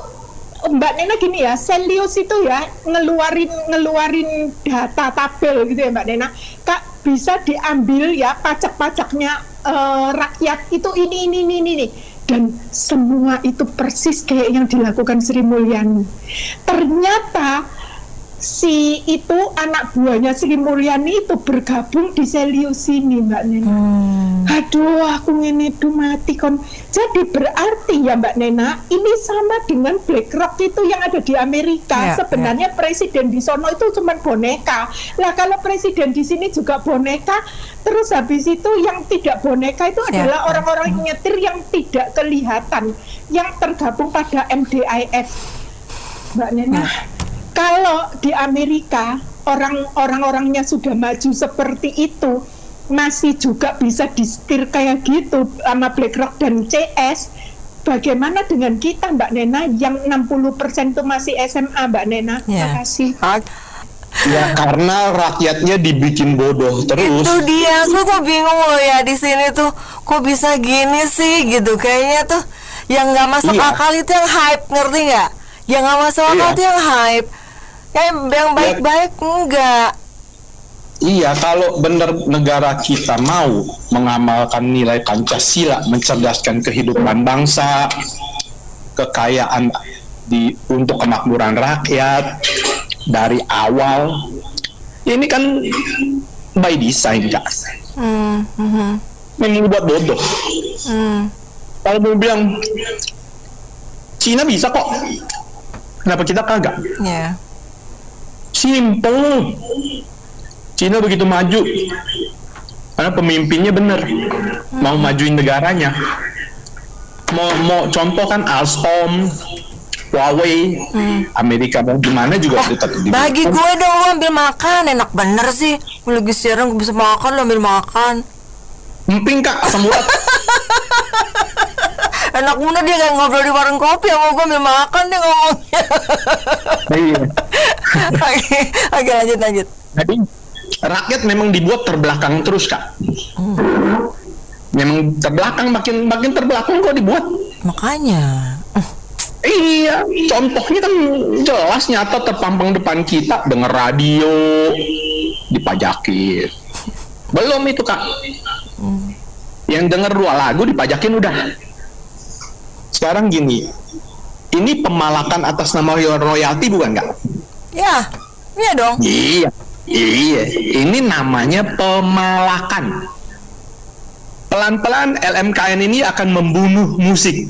Mbak Nena gini ya, Celius itu ya ngeluarin data tabel gitu ya Mbak Nena. Bisa diambil ya pajak-pajaknya rakyat itu ini. Dan semua itu persis kayak yang dilakukan Sri Mulyani. Ternyata si itu anak buahnya Sri Mulyani itu bergabung di Celius ini Mbak Nena. Aduh, aku ini mati kon. Jadi berarti ya Mbak Nena, ini sama dengan BlackRock itu yang ada di Amerika. Sebenarnya presiden di sono itu cuma boneka. Lah kalau presiden di sini juga boneka, terus habis itu yang tidak boneka itu adalah orang-orang yang nyetir yang tidak kelihatan, yang tergabung pada MDIF Mbak Nena. Kalau di Amerika orang-orangnya sudah maju seperti itu, masih juga bisa disetir kayak gitu sama BlackRock dan CS. Bagaimana dengan kita Mbak Nena yang 60% itu masih SMA Mbak Nena? Terima kasih. Ya karena rakyatnya dibikin bodoh terus. Itu dia, aku bingung loh ya di sini tuh, kok bisa gini sih gitu. Kayaknya tuh yang nggak masuk akal itu yang hype, ngerti nggak? Yang nggak masuk akal itu yang hype. Yang baik-baik enggak. Iya, kalau benar negara kita mau mengamalkan nilai Pancasila, mencerdaskan kehidupan bangsa, kekayaan untuk kemakmuran rakyat dari awal, ini kan by design, Kak. Memang buat bodoh. Kalau mau bilang Cina bisa kok, kenapa kita kagak? Simple. Cina begitu maju karena pemimpinnya bener, mau majuin negaranya. Mau contoh kan Alstom, Huawei, Amerika mau gimana juga tetap di. Bagi gue dong, lu ambil makan, enak bener sih. Lu lagi siaran gue bisa makan, lu ambil makan. Emping Kak, asam urat. Enak bener dia kayak ngobrol di warung kopi sama gue ambil makan dia ngomongnya. Iya. Oke, lanjut. Jadi rakyat memang dibuat terbelakang terus, Kak. Memang terbelakang, makin terbelakang kok dibuat. Makanya. Iya, contohnya kan jelas nyata terpampang depan kita, denger radio dipajakin. Belum itu, Kak. Yang denger 2 lagu dipajakin udah. Sekarang gini, ini pemalakan atas nama royalti bukan, Kak? Iya dong. Iya, ini namanya pemalakan. Pelan-pelan LMKN ini akan membunuh musik.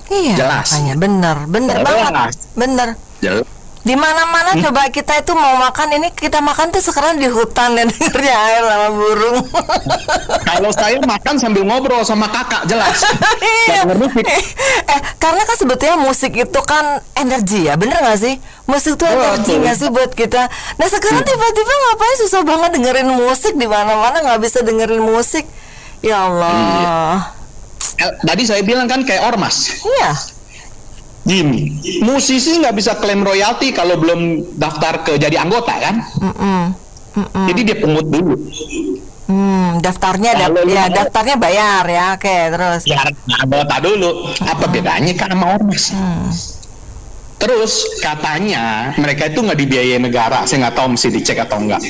Iya, jelas. Makanya bener banget, bener. Jelas. Di mana-mana coba kita itu mau makan, ini kita makan tuh sekarang di hutan dan dengernya air sama burung. Kalau saya makan sambil ngobrol sama kakak, jelas. Iya. Karena kan sebetulnya musik itu kan energi ya, bener nggak sih? Musik itu energi nggak sih buat kita? Nah sekarang tiba-tiba ngapain susah banget dengerin musik, di mana-mana nggak bisa dengerin musik. Ya Allah. Tadi saya bilang kan kayak ormas. Iya. Gini, musisi nggak bisa klaim royalti kalau belum daftar ke jadi anggota kan? Jadi dia pungut dulu. Daftarnya daftarnya bayar ya, oke, terus. Ya, anggota dulu. Apa bedanya kan sama ormas? Terus katanya mereka itu nggak dibiayai negara. Saya nggak tahu mesti dicek atau enggak.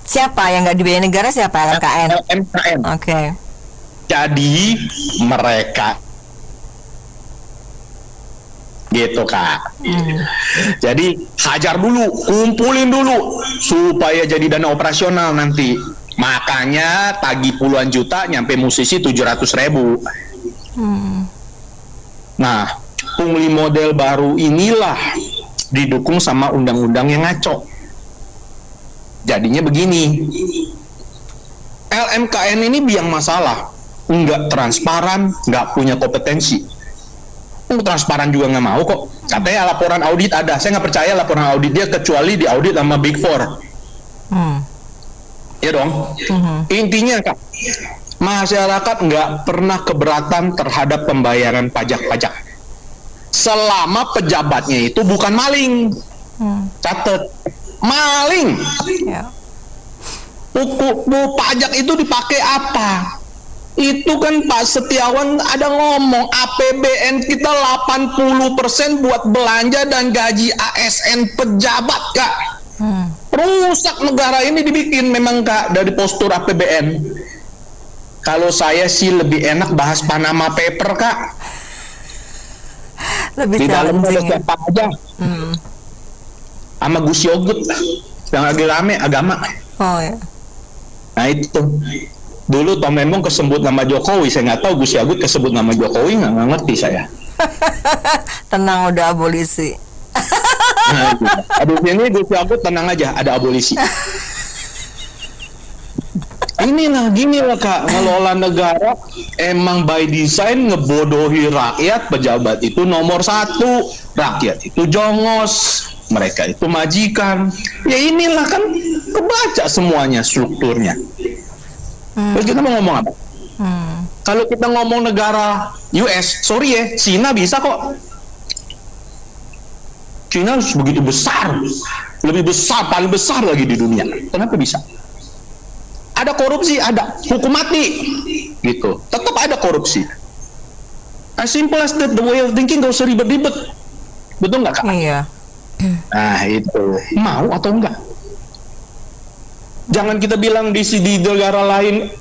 Siapa yang nggak dibiayai negara? Siapa? LMKN. LMKN. Oke. Jadi mereka gitu, Kak. Jadi hajar dulu, kumpulin dulu supaya jadi dana operasional nanti. Makanya tagih puluhan juta, nyampe musisi 700.000. Nah, pungli model baru inilah didukung sama undang-undang yang ngaco. Jadinya begini, LMKN ini biang masalah, nggak transparan, nggak punya kompetensi. Transparan juga nggak mau kok. Katanya laporan audit ada, saya nggak percaya laporan audit dia kecuali diaudit sama Big Four. Ya dong. Intinya, Kak, masyarakat nggak pernah keberatan terhadap pembayaran pajak-pajak selama pejabatnya itu bukan maling. Catat, maling. Buku pajak itu dipakai apa? Itu kan Pak Setiawan ada ngomong APBN kita 80% buat belanja dan gaji ASN pejabat, Kak. Rusak negara ini dibikin memang, Kak, dari postur APBN. Kalau saya sih lebih enak bahas Panama Paper, Kak. Di dalam ada siapa aja. Sama Gus Yogut yang lagi rame agama. Oh ya. Nah itu. Dulu Tom Lembong kesebut nama Jokowi, saya nggak tahu Gus Yagut kesebut nama Jokowi, nggak ngerti saya. Tenang, udah abolisi. Nah, abis ini Gus Yagut tenang aja, ada abolisi. Inilah gini lah, Kak, ngelola negara emang by design ngebodohi rakyat. Pejabat itu nomor 1, rakyat itu jongos, mereka itu majikan. Ya inilah kan kebaca semuanya strukturnya. Terus kita mau ngomong apa? Kalau kita ngomong negara US, sorry ya, Cina bisa kok. Cina begitu besar, lebih besar, paling besar lagi di dunia. Kenapa bisa? Ada korupsi, ada hukum mati, gitu. Tetap ada korupsi. As simple as that, the way of thinking gak usah ribet-ribet. Betul nggak, Kak? Iya. Nah itu, mau atau enggak? Jangan kita bilang di negara lain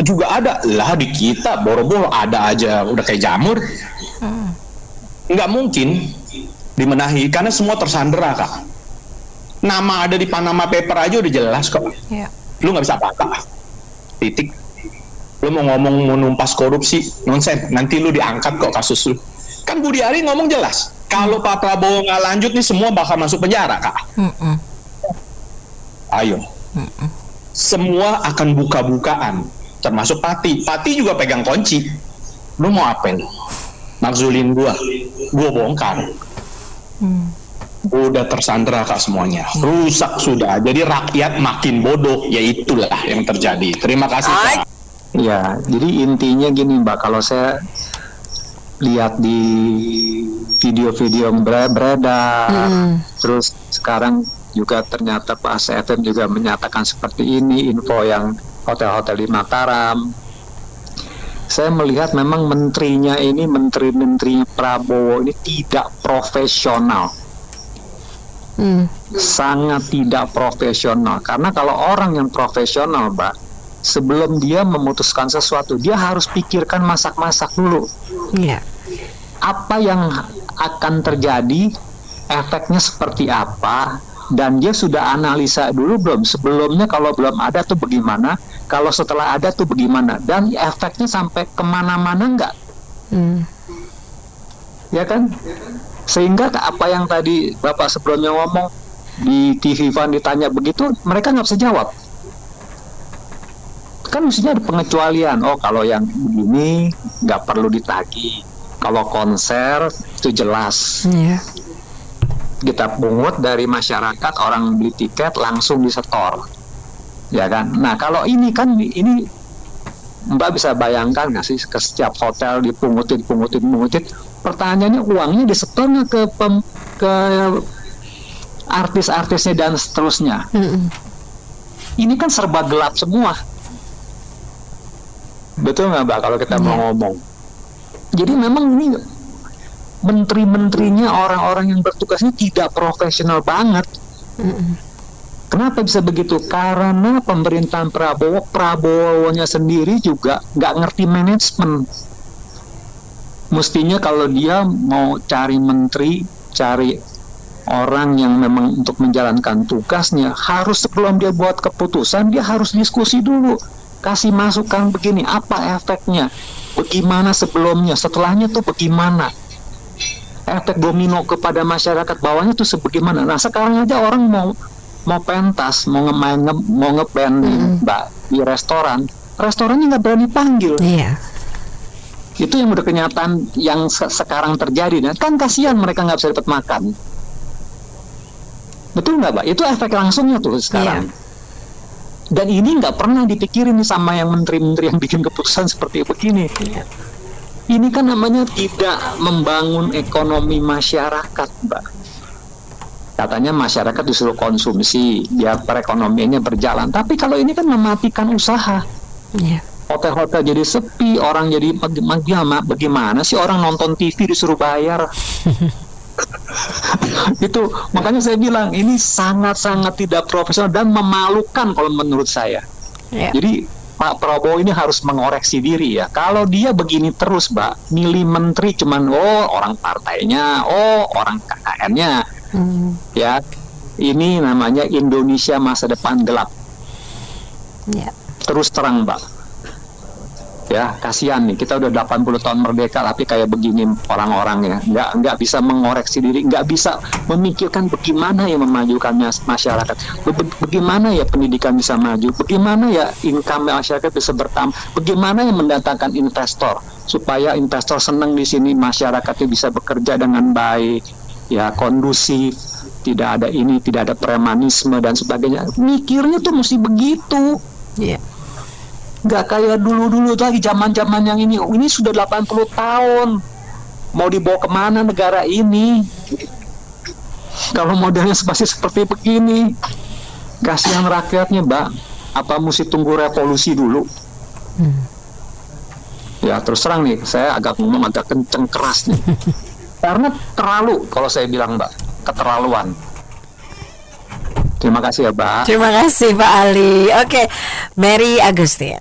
juga ada, lah di kita boro-boro ada aja, udah kayak jamur. Nggak mungkin dimenahi, karena semua tersandera, Kak. Nama ada di Panama Paper aja udah jelas kok. Yeah. Lu nggak bisa apa-apa. Titik. Lu mau ngomong mau numpas korupsi, nonsen. Nanti lu diangkat kok kasus lu. Kan Budi Ari ngomong jelas. Kalau Pak Prabowo nggak lanjut nih, semua bakal masuk penjara, Kak. Ayo. Semua akan buka-bukaan, termasuk Pati. Pati juga pegang kunci. Lu mau apa lu? Makzulin gua bongkar. Udah tersandera, Kak, semuanya. Rusak sudah. Jadi rakyat makin bodoh. Ya itulah yang terjadi. Terima kasih, Pak. Ya, jadi intinya gini, Mbak. Kalau saya lihat di video-video beredar, terus sekarang juga ternyata Pak ACFM juga menyatakan seperti ini, info yang hotel-hotel di Mataram. Saya melihat memang menterinya ini, menteri-menterinya Prabowo ini tidak profesional. Sangat tidak profesional. Karena kalau orang yang profesional, Mbak, sebelum dia memutuskan sesuatu, dia harus pikirkan masak-masak dulu. Iya. Apa yang akan terjadi, efeknya seperti apa, dan dia sudah analisa dulu belum? Sebelumnya kalau belum ada tuh bagaimana, kalau setelah ada tuh bagaimana, dan efeknya sampai kemana-mana enggak? Ya kan? Sehingga apa yang tadi Bapak sebelumnya ngomong di TV Van ditanya begitu, mereka nggak bisa jawab. Kan mestinya ada pengecualian. Oh, kalau yang begini nggak perlu ditagih. Kalau konser itu jelas. Kita pungut dari masyarakat, orang beli tiket langsung disetor, ya kan? Nah, kalau ini kan ini Mbak bisa bayangkan nggak sih, ke setiap hotel dipungutin. Pertanyaannya, uangnya disetor nggak ke artis-artisnya dan seterusnya? Ini kan serba gelap semua. Betul nggak, Mbak, kalau kita mau ngomong? Jadi memang ini menteri-menterinya, orang-orang yang bertugasnya tidak profesional banget. Kenapa bisa begitu? Karena pemerintahan Prabowo-nya sendiri juga nggak ngerti manajemen. Mestinya kalau dia mau cari menteri, cari orang yang memang untuk menjalankan tugasnya, harus sebelum dia buat keputusan, dia harus diskusi dulu. Kasih masukan begini, apa efeknya? Bagaimana sebelumnya, setelahnya tuh bagaimana? Efek domino kepada masyarakat bawahnya tuh sebagaimana? Nah, sekarang aja orang mau pentas, mau ngeband Mbak di restorannya nggak berani panggil. Itu yang udah kenyataan yang sekarang terjadi. Nah, kan kasihan mereka nggak bisa dapat makan. Betul nggak, Mbak? Itu efek langsungnya tuh sekarang. Dan ini nggak pernah dipikirin sama yang menteri-menteri yang bikin keputusan seperti begini. Ini kan namanya tidak membangun ekonomi masyarakat, Mbak. Katanya masyarakat disuruh konsumsi, ya perekonomiannya berjalan. Tapi kalau ini kan mematikan usaha. Hotel-hotel jadi sepi, orang jadi bagaimana sih orang nonton TV disuruh bayar? Itu makanya saya bilang ini sangat-sangat tidak profesional dan memalukan kalau menurut saya. Jadi Pak Prabowo ini harus mengoreksi diri ya. Kalau dia begini terus, Mbak, milih menteri cuman orang partainya, orang KKN-nya, ya ini namanya Indonesia masa depan gelap. Terus terang, Mbak. Ya, kasihan nih, kita udah 80 tahun merdeka tapi kayak begini orang-orang ya, nggak bisa mengoreksi diri, nggak bisa memikirkan bagaimana ya memajukan masyarakat, bagaimana ya pendidikan bisa maju, bagaimana ya income masyarakat bisa bertambah, bagaimana yang mendatangkan investor supaya investor senang di sini, masyarakatnya bisa bekerja dengan baik, ya kondusif, tidak ada ini, tidak ada premanisme dan sebagainya. Mikirnya tuh mesti begitu. Nggak kayak dulu-dulu lagi zaman-zaman yang ini sudah 80 tahun mau dibawa kemana negara ini. Kalau modelnya masih seperti begini, kasihan rakyatnya, Mbak. Apa mesti tunggu revolusi dulu? Ya terus terang nih, saya ngomong agak kenceng keras nih. Karena terlalu, kalau saya bilang, Mbak, keterlaluan. Terima kasih ya, Mbak. Terima kasih Pak Ali. Oke, Mary Agustin.